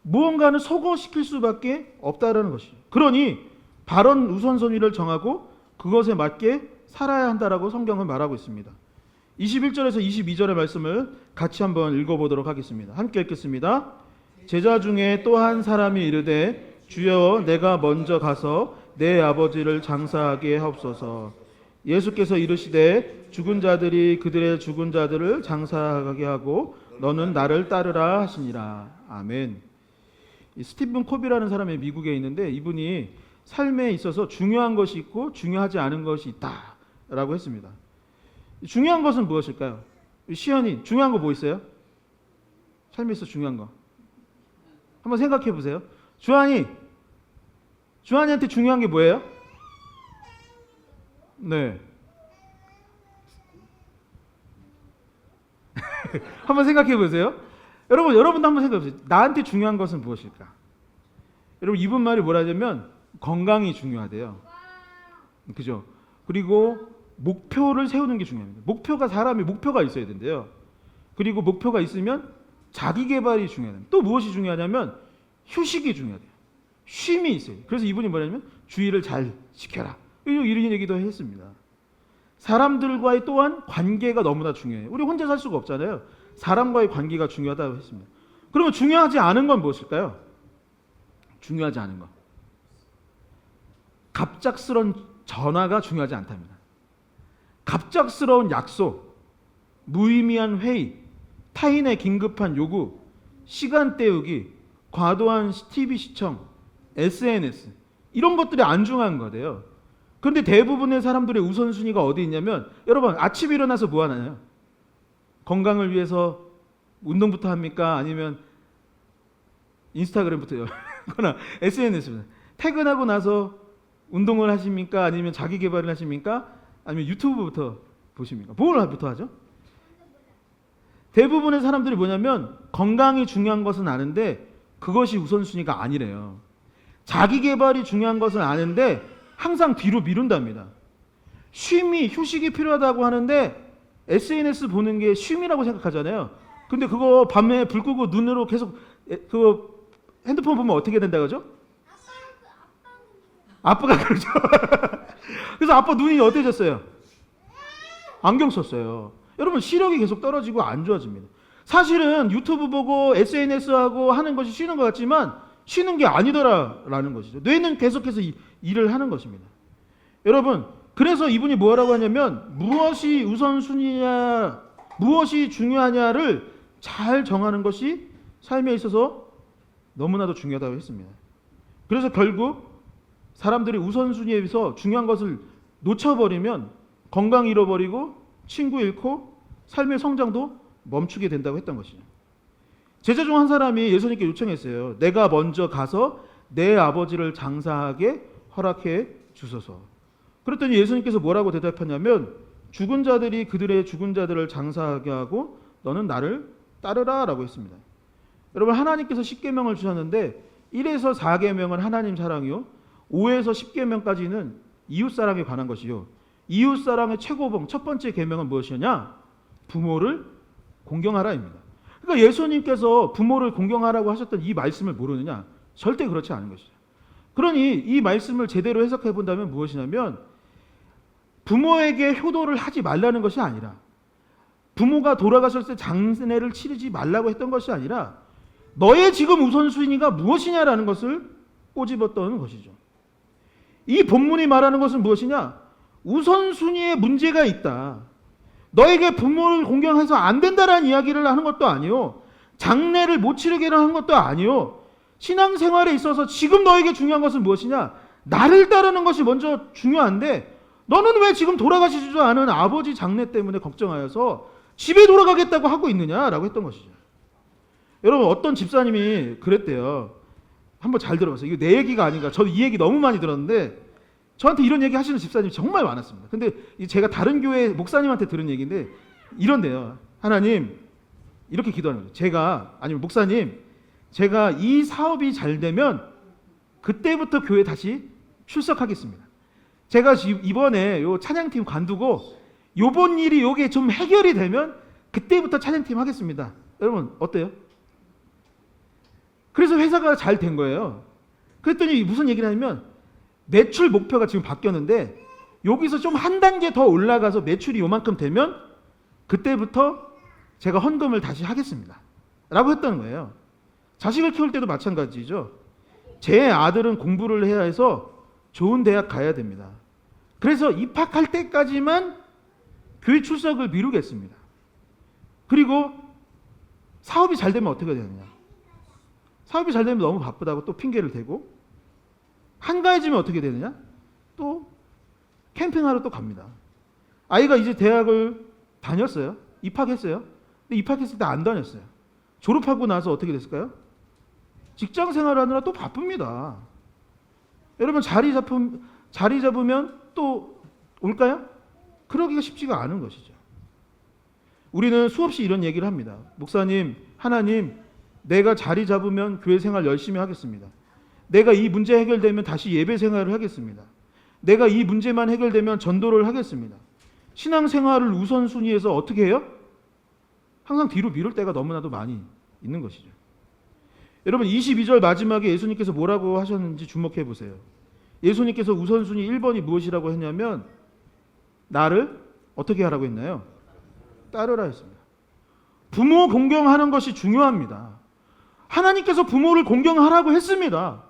무언가는 소거시킬 수밖에 없다라는 것이죠. 그러니 바른 우선순위를 정하고 그것에 맞게 살아야 한다라고 성경은 말하고 있습니다. 21절에서 22절의 말씀을 같이 한번 읽어보도록 하겠습니다. 함께 읽겠습니다. 제자 중에 또 한 사람이 이르되 주여 내가 먼저 가서 내 아버지를 장사하게 하옵소서. 예수께서 이르시되 죽은 자들이 그들의 죽은 자들을 장사하게 하고 너는 나를 따르라 하시니라. 아멘. 이 스티븐 코비라는 사람이 미국에 있는데 이분이 삶에 있어서 중요한 것이 있고 중요하지 않은 것이 있다라고 했습니다. 중요한 것은 무엇일까요? 시연이 중요한 거 뭐 있어요? 삶에 있어 중요한 거 한번 생각해 보세요. 주한이한테 중요한 게 뭐예요? 네. 한번 생각해 보세요. 여러분도 한번 생각해 보세요. 나한테 중요한 것은 무엇일까? 여러분, 이분 말이 뭐라냐면 건강이 중요하대요. 그죠? 그리고 목표를 세우는 게 중요합니다. 사람이 목표가 있어야 된대요. 그리고 목표가 있으면 자기 개발이 중요해요. 또 무엇이 중요하냐면 휴식이 중요해요. 쉼이 있어요. 그래서 이분이 뭐냐면 주의를 잘 지켜라. 이런 얘기도 했습니다. 사람들과의 또한 관계가 너무나 중요해요. 우리 혼자 살 수가 없잖아요. 사람과의 관계가 중요하다고 했습니다. 그러면 중요하지 않은 건 무엇일까요? 중요하지 않은 것. 갑작스러운 전화가 중요하지 않답니다. 갑작스러운 약속, 무의미한 회의, 타인의 긴급한 요구, 시간 때우기, 과도한 TV 시청, SNS 이런 것들이 안 중요한 거예요. 그런데 대부분의 사람들의 우선순위가 어디 있냐면 여러분 아침에 일어나서 뭐 하나요? 건강을 위해서 운동부터 합니까? 아니면 인스타그램부터 하거나 SNS부터 퇴근하고 나서 운동을 하십니까? 아니면 자기 개발을 하십니까? 아니면 유튜브부터 보십니까? 뭘부터 하죠? 대부분의 사람들이 뭐냐면 건강이 중요한 것은 아는데 그것이 우선순위가 아니래요. 자기 개발이 중요한 것은 아는데 항상 뒤로 미룬답니다. 휴식이 필요하다고 하는데 SNS 보는 게 쉼이라고 생각하잖아요. 근데 그거 밤에 불 끄고 눈으로 계속 그거 핸드폰 보면 어떻게 된다 그러죠? 아빠가 그러죠. 그래서 아빠 눈이 어때졌어요? 안경 썼어요. 여러분 시력이 계속 떨어지고 안 좋아집니다. 사실은 유튜브 보고 SNS하고 하는 것이 쉬는 것 같지만 쉬는 게 아니더라라는 것이죠. 뇌는 계속해서 일을 하는 것입니다. 여러분, 그래서 이분이 뭐라고 하냐면 무엇이 우선순위냐, 무엇이 중요하냐를 잘 정하는 것이 삶에 있어서 너무나도 중요하다고 했습니다. 그래서 결국 사람들이 우선순위에서 중요한 것을 놓쳐버리면 건강 잃어버리고 친구 잃고 삶의 성장도 멈추게 된다고 했던 것이죠. 제자 중 한 사람이 예수님께 요청했어요. 내가 먼저 가서 내 아버지를 장사하게 허락해 주소서. 그랬더니 예수님께서 뭐라고 대답하냐면 죽은 자들이 그들의 죽은 자들을 장사하게 하고 너는 나를 따르라 라고 했습니다. 여러분, 하나님께서 10계명을 주셨는데 1에서 4계명은 하나님 사랑이요, 5에서 10계명까지는 이웃사랑에 관한 것이요, 이웃사랑의 최고봉 첫 번째 계명은 무엇이냐? 부모를 공경하라입니다. 그러니까 예수님께서 부모를 공경하라고 하셨던 이 말씀을 모르느냐? 절대 그렇지 않은 것이죠. 그러니 이 말씀을 제대로 해석해 본다면 무엇이냐면 부모에게 효도를 하지 말라는 것이 아니라, 부모가 돌아가셨을 때 장례를 치르지 말라고 했던 것이 아니라 너의 지금 우선순위가 무엇이냐라는 것을 꼬집었던 것이죠. 이 본문이 말하는 것은 무엇이냐? 우선순위에 문제가 있다. 너에게 부모를 공경해서 안 된다라는 이야기를 하는 것도 아니요, 장례를 못 치르게 하는 것도 아니요, 신앙생활에 있어서 지금 너에게 중요한 것은 무엇이냐? 나를 따르는 것이 먼저 중요한데 너는 왜 지금 돌아가시지도 않은 아버지 장례 때문에 걱정하여서 집에 돌아가겠다고 하고 있느냐라고 했던 것이죠. 여러분, 어떤 집사님이 그랬대요. 한번 잘 들어보세요. 이거 내 얘기가 아닌가. 저도 이 얘기 너무 많이 들었는데 저한테 이런 얘기 하시는 집사님이 정말 많았습니다. 근데 제가 다른 교회 목사님한테 들은 얘기인데 이런데요. 하나님, 이렇게 기도하는 거죠. 제가, 아니면 목사님, 제가 이 사업이 잘 되면 그때부터 교회 다시 출석하겠습니다. 제가 이번에 요 찬양팀 관두고 요번 일이 요게 좀 해결이 되면 그때부터 찬양팀 하겠습니다. 여러분 어때요? 그래서 회사가 잘 된 거예요. 그랬더니 무슨 얘기를 하냐면 매출 목표가 지금 바뀌었는데 여기서 좀 한 단계 더 올라가서 매출이 요만큼 되면 그때부터 제가 헌금을 다시 하겠습니다 라고 했다는 거예요. 자식을 키울 때도 마찬가지죠. 제 아들은 공부를 해야 해서 좋은 대학 가야 됩니다. 그래서 입학할 때까지만 교회 출석을 미루겠습니다. 그리고 사업이 잘 되면 어떻게 되느냐? 사업이 잘 되면 너무 바쁘다고 또 핑계를 대고, 한가해지면 어떻게 되느냐? 또 캠핑하러 또 갑니다. 아이가 이제 대학을 다녔어요. 입학했어요. 근데 입학했을 때 안 다녔어요. 졸업하고 나서 어떻게 됐을까요? 직장 생활하느라 또 바쁩니다. 여러분, 자리 잡으면 또 올까요? 그러기가 쉽지가 않은 것이죠. 우리는 수없이 이런 얘기를 합니다. 목사님, 하나님, 내가 자리 잡으면 교회 생활 열심히 하겠습니다. 내가 이 문제 해결되면 다시 예배 생활을 하겠습니다. 내가 이 문제만 해결되면 전도를 하겠습니다. 신앙생활을 우선순위에서 어떻게 해요? 항상 뒤로 미룰 때가 너무나도 많이 있는 것이죠. 여러분, 22절 마지막에 예수님께서 뭐라고 하셨는지 주목해 보세요. 예수님께서 우선순위 1번이 무엇이라고 했냐면 나를 어떻게 하라고 했나요? 따르라 했습니다. 부모 공경하는 것이 중요합니다. 하나님께서 부모를 공경하라고 했습니다.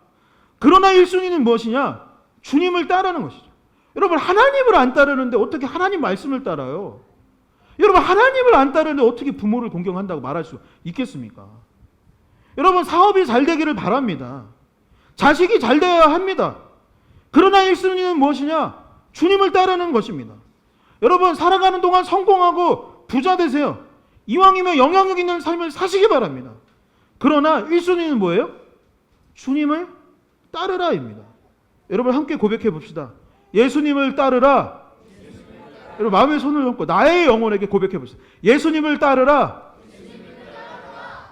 그러나 1순위는 무엇이냐? 주님을 따르는 것이죠. 여러분, 하나님을 안 따르는데 어떻게 하나님 말씀을 따라요? 여러분, 하나님을 안 따르는데 어떻게 부모를 공경한다고 말할 수 있겠습니까? 여러분, 사업이 잘 되기를 바랍니다. 자식이 잘 되어야 합니다. 그러나 1순위는 무엇이냐? 주님을 따르는 것입니다. 여러분, 살아가는 동안 성공하고 부자 되세요. 이왕이면 영향력 있는 삶을 사시기 바랍니다. 그러나 1순위는 뭐예요? 주님을 따르라입니다. 여러분, 함께 고백해 봅시다. 예수님을 따르라. 여러분, 마음의 손을 얹고 나의 영혼에게 고백해 봅시다. 예수님을 따르라.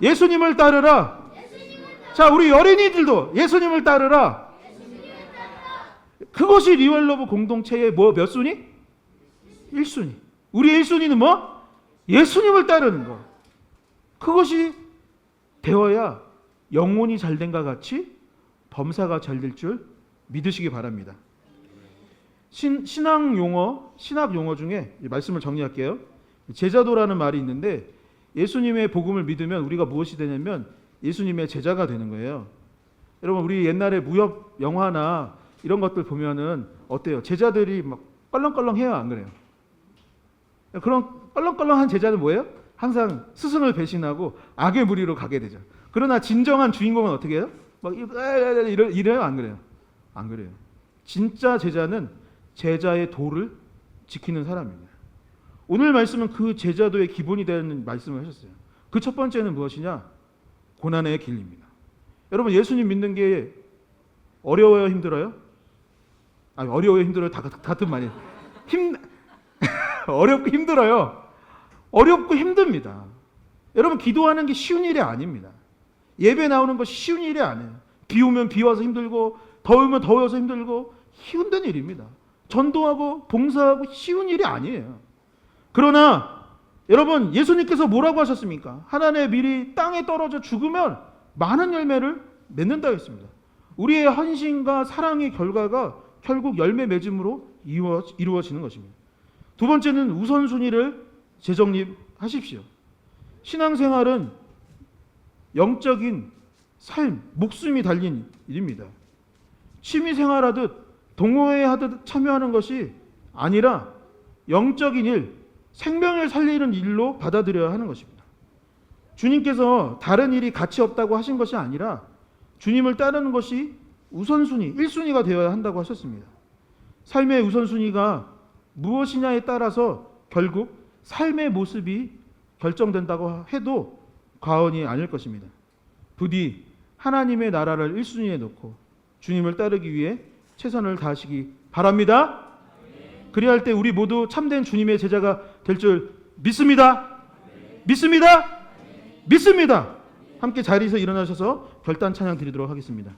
예수님을 따르라. 자, 우리 어린이들도 예수님을 따르라. 그것이 리얼러브 공동체의 몇 순위? 1순위. 우리 1순위는 뭐? 예수님을 따르는 것. 그것이 되어야 영혼이 잘된과 같이 범사가 잘 될 줄 믿으시기 바랍니다. 신학 용어 중에 말씀을 정리할게요. 제자도라는 말이 있는데 예수님의 복음을 믿으면 우리가 무엇이 되냐면 예수님의 제자가 되는 거예요. 여러분, 우리 옛날에 무협 영화나 이런 것들 보면은 어때요? 제자들이 막 껄렁껄렁해요, 안 그래요? 그런 껄렁껄렁한 제자는 뭐예요? 항상 스승을 배신하고 악의 무리로 가게 되죠. 그러나 진정한 주인공은 어떻게 해요? 막 이래요, 안 그래요? 안 그래요. 진짜 제자는 제자의 도를 지키는 사람입니다. 오늘 말씀은 그 제자도의 기본이 되는 말씀을 하셨어요. 그 첫 번째는 무엇이냐? 고난의 길입니다. 여러분, 예수님 믿는 게 어려워요, 힘들어요? 아니, 어려워요, 힘들어요? 다 같은 말이에요. 어렵고 힘들어요. 어렵고 힘듭니다. 여러분, 기도하는 게 쉬운 일이 아닙니다. 예배 나오는 것이 쉬운 일이 아니에요. 비 오면 비 와서 힘들고, 더우면 더워서 힘들고, 힘든 일입니다. 전도하고 봉사하고 쉬운 일이 아니에요. 그러나 여러분, 예수님께서 뭐라고 하셨습니까? 하나님의 밀이 땅에 떨어져 죽으면 많은 열매를 맺는다고 했습니다. 우리의 헌신과 사랑의 결과가 결국 열매 맺음으로 이루어지는 것입니다. 두 번째는 우선순위를 재정립하십시오. 신앙생활은 영적인 삶, 목숨이 달린 일입니다. 취미생활하듯 동호회하듯 참여하는 것이 아니라 영적인 일, 생명을 살리는 일로 받아들여야 하는 것입니다. 주님께서 다른 일이 가치 없다고 하신 것이 아니라 주님을 따르는 것이 우선순위, 1순위가 되어야 한다고 하셨습니다. 삶의 우선순위가 무엇이냐에 따라서 결국 삶의 모습이 결정된다고 해도 과언이 아닐 것입니다. 부디 하나님의 나라를 1순위에 놓고 주님을 따르기 위해 최선을 다하시기 바랍니다. 그리할 때 우리 모두 참된 주님의 제자가 될 줄 믿습니다. 믿습니다. 믿습니다. 함께 자리에서 일어나셔서 결단 찬양 드리도록 하겠습니다.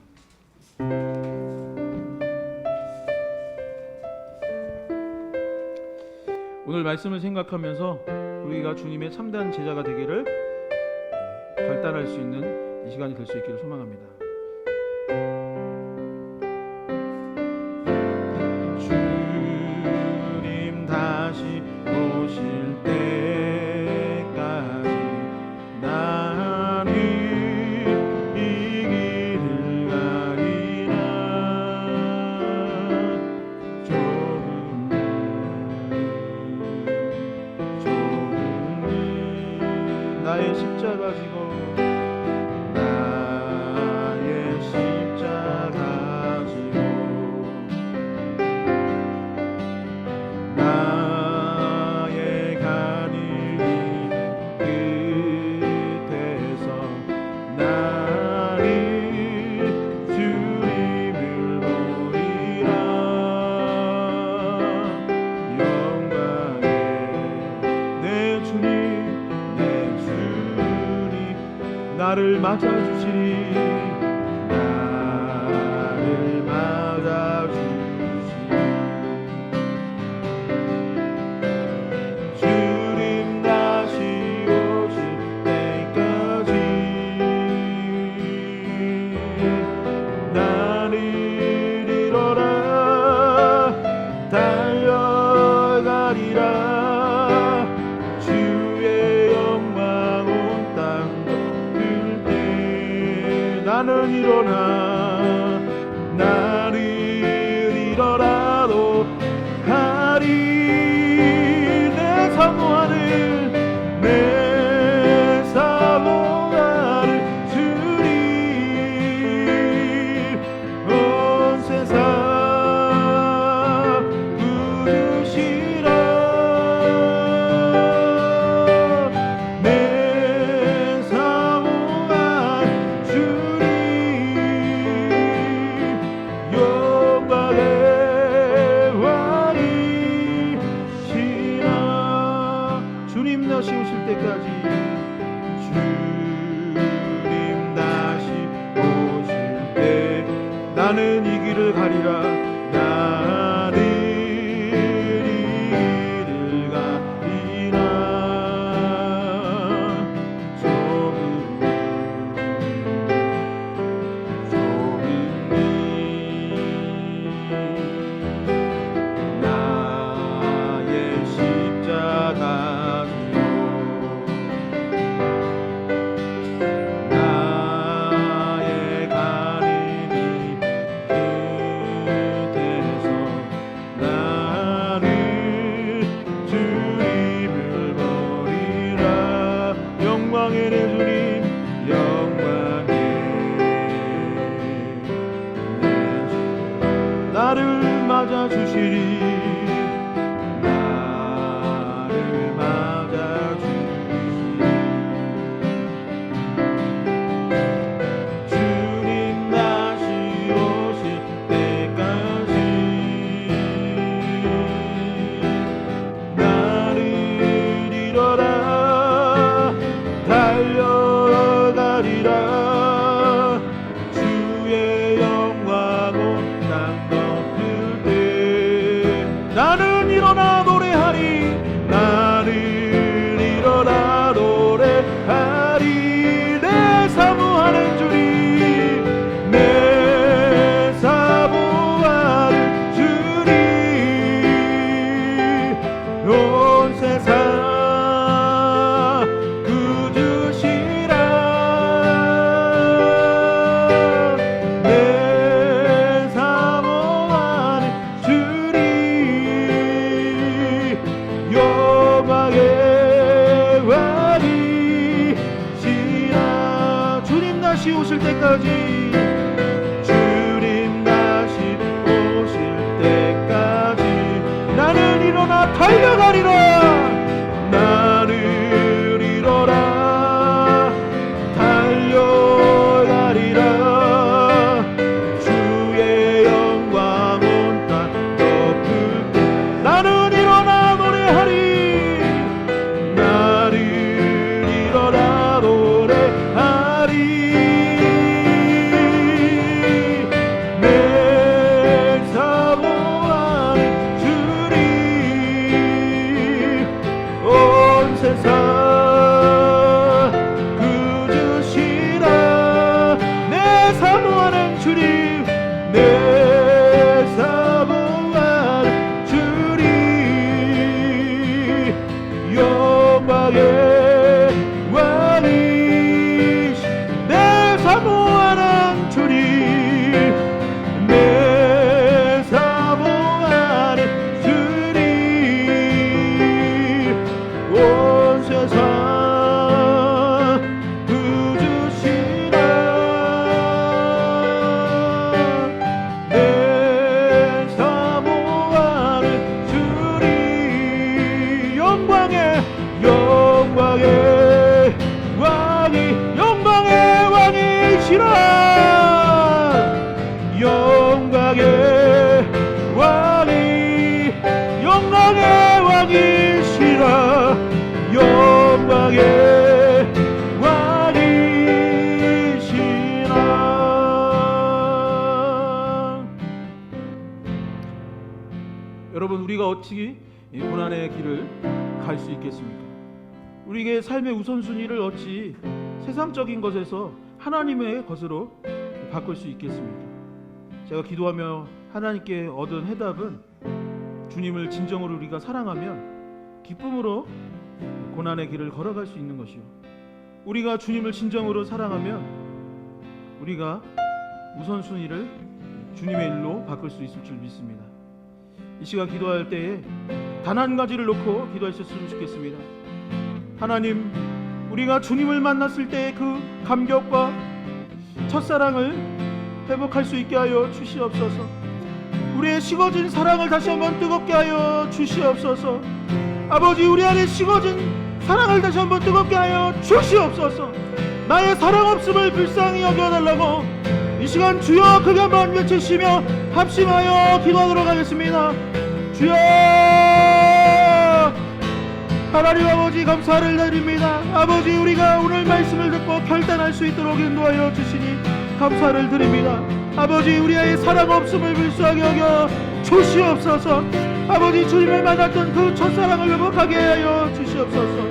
오늘 말씀을 생각하면서 우리가 주님의 참된 제자가 되기를 결단할 수 있는 이 시간이 될 수 있기를 소망합니다. 주님 다시 오실 때까지 나는 이 길을 가리라. 조금 나의 십자가 지고 나의 십자가 지고 나의 가는 끝에서 나는 주님을 보리라. 영광의 내 주님 나를 맞아주시리. 나를 맞아주시리. 주님 다시 오실 때까지 나를 이뤄라. 달려가리라. 주의 영광 온 땅 나는 일어나 나를 잃어라도 하리. 내 사모하는 내 사모하는 주님 온 세상 부르시라. 내 사모하는 주님 영광의 왕이시라. 주님 다시 오실 때까지 주님 다시 오실 때 나는 이 길을 가리라. 나는 이 길을 가리라. 나의 십자가 지고 나의 가는 이 온 세상 구주시라. 내 사모하는 주님 영광의 왕이시라. 주님 다시 오실 때까지, 나는 일어나 달려가리라. 나는 일어나 달려가리라. 주의 영광 온 땅 덮을 때 나는 일어나 노래하리. 나는 일어나 노래하리. 내 사모하는 온 세상 구주시라. 내 사모하는 주님, 내 사모하는 주님 영광의 왕이시. 내 사모하는 주님, 내 사모하는 주님 온 세상 구주시라. 내 사모하는 주님 영광의 왕이, 영광의 왕이시라. 영광의 왕이, 영광의 왕이시라. 영광의 왕이시라. 여러분, 우리가 어찌 이 고난의 길을 갈 수 있겠습니까? 우리에게 삶의 우선순위를 어찌 세상적인 것에서 하나님의 것으로 바꿀 수 있겠습니까? 제가 기도하며 하나님께 얻은 해답은 주님을 진정으로 우리가 사랑하면 기쁨으로 고난의 길을 걸어갈 수 있는 것이요, 우리가 주님을 진정으로 사랑하면 우리가 우선순위를 주님의 일로 바꿀 수 있을 줄 믿습니다. 이 시간 기도할 때에 단 한 가지를 놓고 기도하셨으면 좋겠습니다. 하나님, 우리가 주님을 만났을 때의 그 감격과 첫사랑을 회복할 수 있게 하여 주시옵소서. 우리의 식어진 사랑을 다시 한번 뜨겁게 하여 주시옵소서. 아버지, 우리 안에 식어진 사랑을 다시 한번 뜨겁게 하여 주시옵소서. 나의 사랑 없음을 불쌍히 여겨달라고 이 시간 주여 크게 한번 외치시며 합심하여 기도하도록 하겠습니다. 주여, 하나님 아버지 감사를 드립니다. 아버지, 우리가 오늘 말씀을 듣고 결단할 수 있도록 인도하여 주시니 감사를 드립니다. 아버지, 우리의 사랑 없음을 불쌍히 여겨 주시옵소서. 아버지, 주님을 만났던 그 첫사랑을 회복하게 하여 주시옵소서.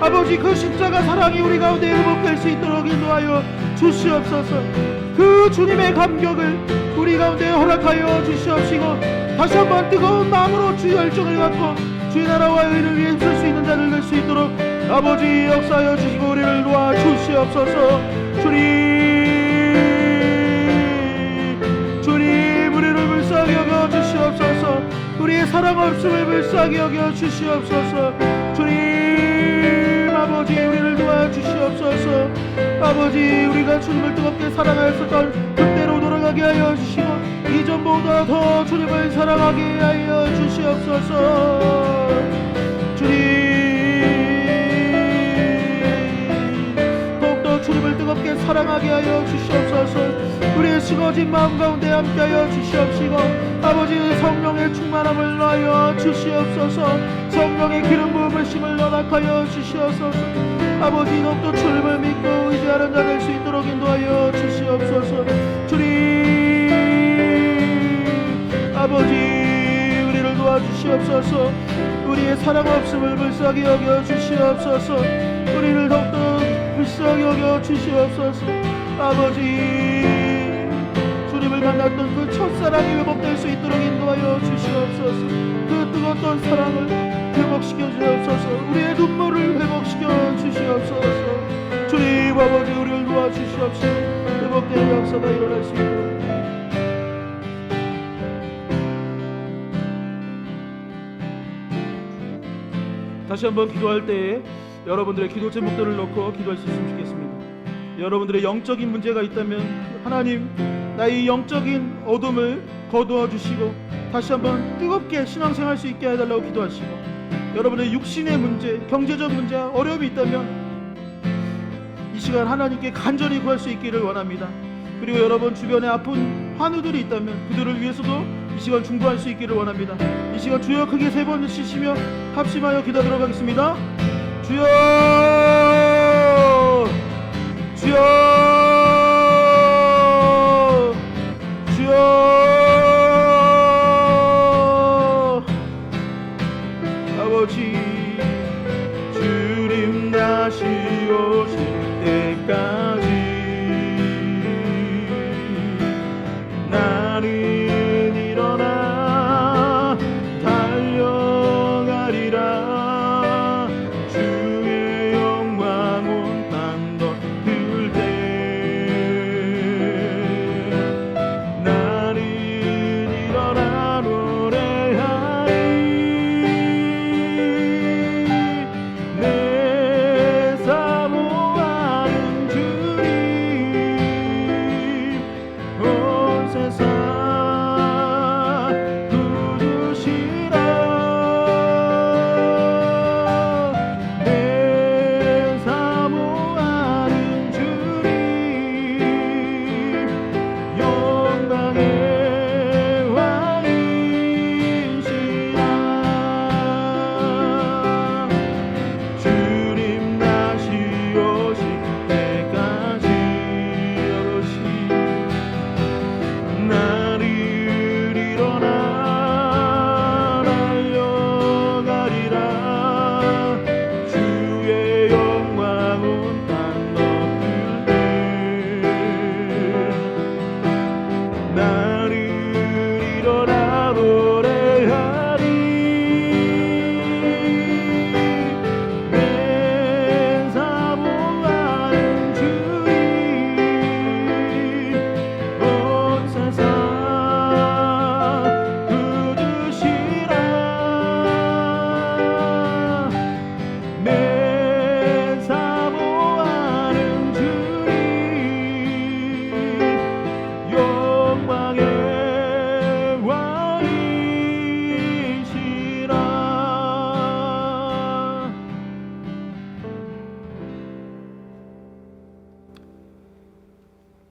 아버지, 그 십자가 사랑이 우리 가운데 회복될 수 있도록 인도하여 주시옵소서. 그 주님의 감격을 우리 가운데 허락하여 주시옵시고 다시 한번 뜨거운 마음으로 주의 열정을 갖고 주의 나라와 의를 위해 힘쓸 수 있는 자를 낼 수 있도록 아버지 역사하여 주시고 우리를 도와 주시옵소서. 주님, 우리를 불쌍히 여겨 주시옵소서. 우리의 사랑 없음을 불쌍히 여겨 주시옵소서. 주님, 아버지, 우리를 도와 주시옵소서. 아버지, 우리가 주님을 뜨겁게 사랑하였었던 그때로 돌아가게 하여 주시고 이전보다 더 주님을 사랑하게 하여 주시옵소서. 주님, 더욱더 주님을 뜨겁게 사랑하게 하여 주시옵소서. 우리의 식어진 마음 가운데 함께 하여 주시옵시고 아버지, 성령의 충만함을 넣어 주시옵소서. 성령의 기름 부음을 심을 허락하여 주시옵소서. 아버지, 더욱더 주님을 믿고 의지하는 자 될 수 있도록 인도하여 주시옵소서. 주님, 아버지, 우리를 도와주시옵소서. 우리의 사랑 없음을 불쌍히 여겨 주시옵소서. 우리를 더욱더 불쌍히 여겨 주시옵소서. 아버지, 주님을 만났던 그 첫사랑이 회복될 수 있도록 인도하여 주시옵소서. 그 뜨거웠던 사랑을 회복시켜 주옵소서. 우리의 눈물을 회복시켜 주시옵소서. 주님 아버지, 우리를 도와주시옵소서. 회복된 역사가 일어날 수 있도록. 다시 한번 기도할 때에 여러분들의 기도 제목들을 넣고 기도할 수 있으면 좋겠습니다. 여러분들의 영적인 문제가 있다면 하나님, 나의 영적인 어둠을 거두어 주시고 다시 한번 뜨겁게 신앙생활 할 수 있게 해달라고 기도하시고, 여러분의 육신의 문제, 경제적 문제, 어려움이 있다면 이 시간 하나님께 간절히 구할 수 있기를 원합니다. 그리고 여러분 주변에 아픈 환우들이 있다면 그들을 위해서도 이 시간 중보할 수 있기를 원합니다. 이 시간 주여 크게 3번 치시며 합심하여 기도하도록 하겠습니다. 주여, 주여, 주여. 아버지, 주님 다시 오실 때까지 나는 일어나 달려가리라. 주의 영광 온 땅 덮을 때 나는 일어나 노래하리. 내 사모하는 주님 온 세상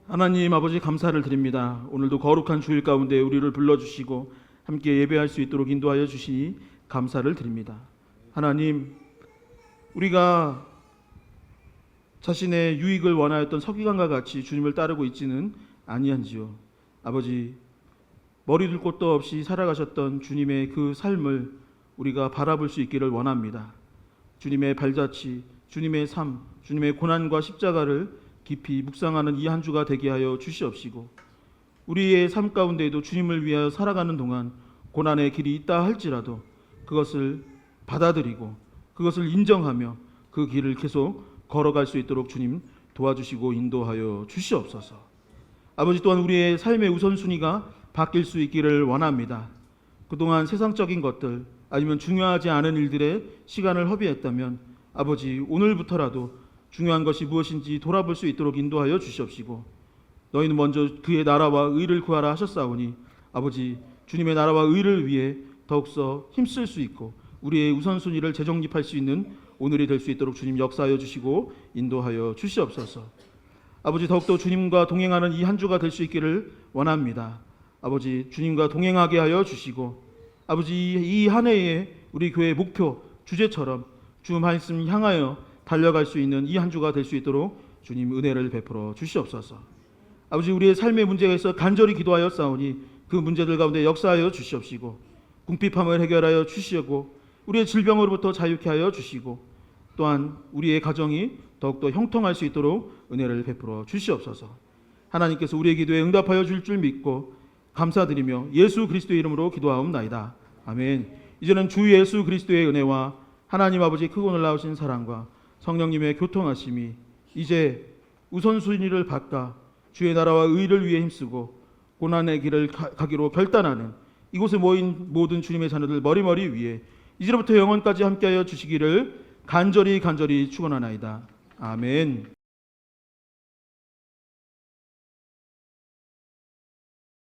하나님 아버지, 감사를 드립니다. 오늘도 거룩한 주일 가운데 우리를 불러주시고 함께 예배할 수 있도록 인도하여 주시니 감사를 드립니다. 하나님, 우리가 자신의 유익을 원하였던 서기관과 같이 주님을 따르고 있지는 아니한지요. 아버지, 머리 둘 곳도 없이 살아가셨던 주님의 그 삶을 우리가 바라볼 수 있기를 원합니다. 주님의 발자취, 주님의 삶, 주님의 고난과 십자가를 깊이 묵상하는 이 한 주가 되게 하여 주시옵시고, 우리의 삶 가운데에도 주님을 위하여 살아가는 동안 고난의 길이 있다 할지라도 그것을 받아들이고 그것을 인정하며 그 길을 계속 걸어갈 수 있도록 주님 도와주시고 인도하여 주시옵소서. 아버지, 또한 우리의 삶의 우선순위가 바뀔 수 있기를 원합니다. 그동안 세상적인 것들 아니면 중요하지 않은 일들에 시간을 허비했다면 아버지, 오늘부터라도 중요한 것이 무엇인지 돌아볼 수 있도록 인도하여 주시옵시고, 너희는 먼저 그의 나라와 의를 구하라 하셨사오니 아버지, 주님의 나라와 의를 위해 더욱서 힘쓸 수 있고 우리의 우선순위를 재정립할 수 있는 오늘이 될 수 있도록 주님 역사하여 주시고 인도하여 주시옵소서. 아버지, 더욱더 주님과 동행하는 이 한 주가 될 수 있기를 원합니다. 아버지, 주님과 동행하게 하여 주시고, 아버지, 이 한 해의 우리 교회의 목표 주제처럼 주 말씀 향하여 달려갈 수 있는 이 한 주가 될 수 있도록 주님 은혜를 베풀어 주시옵소서. 아버지, 우리의 삶의 문제가 있어 간절히 기도하여 싸우니 그 문제들 가운데 역사하여 주시옵시고, 궁핍함을 해결하여 주시고, 우리의 질병으로부터 자유케 하여 주시고, 또한 우리의 가정이 더욱더 형통할 수 있도록 은혜를 베풀어 주시옵소서. 하나님께서 우리의 기도에 응답하여 줄 줄 믿고 감사드리며 예수 그리스도의 이름으로 기도하옵나이다. 아멘. 이제는 주 예수 그리스도의 은혜와 하나님 아버지 크고 놀라우신 사랑과 성령님의 교통하심이 이제 우선순위를 바꿔 주의 나라와 의를 위해 힘쓰고 고난의 길을 가기로 결단하는 이곳에 모인 모든 주님의 자녀들 머리머리 위에 이제부터 영원까지 함께하여 주시기를 간절히 축원하나이다. 아멘.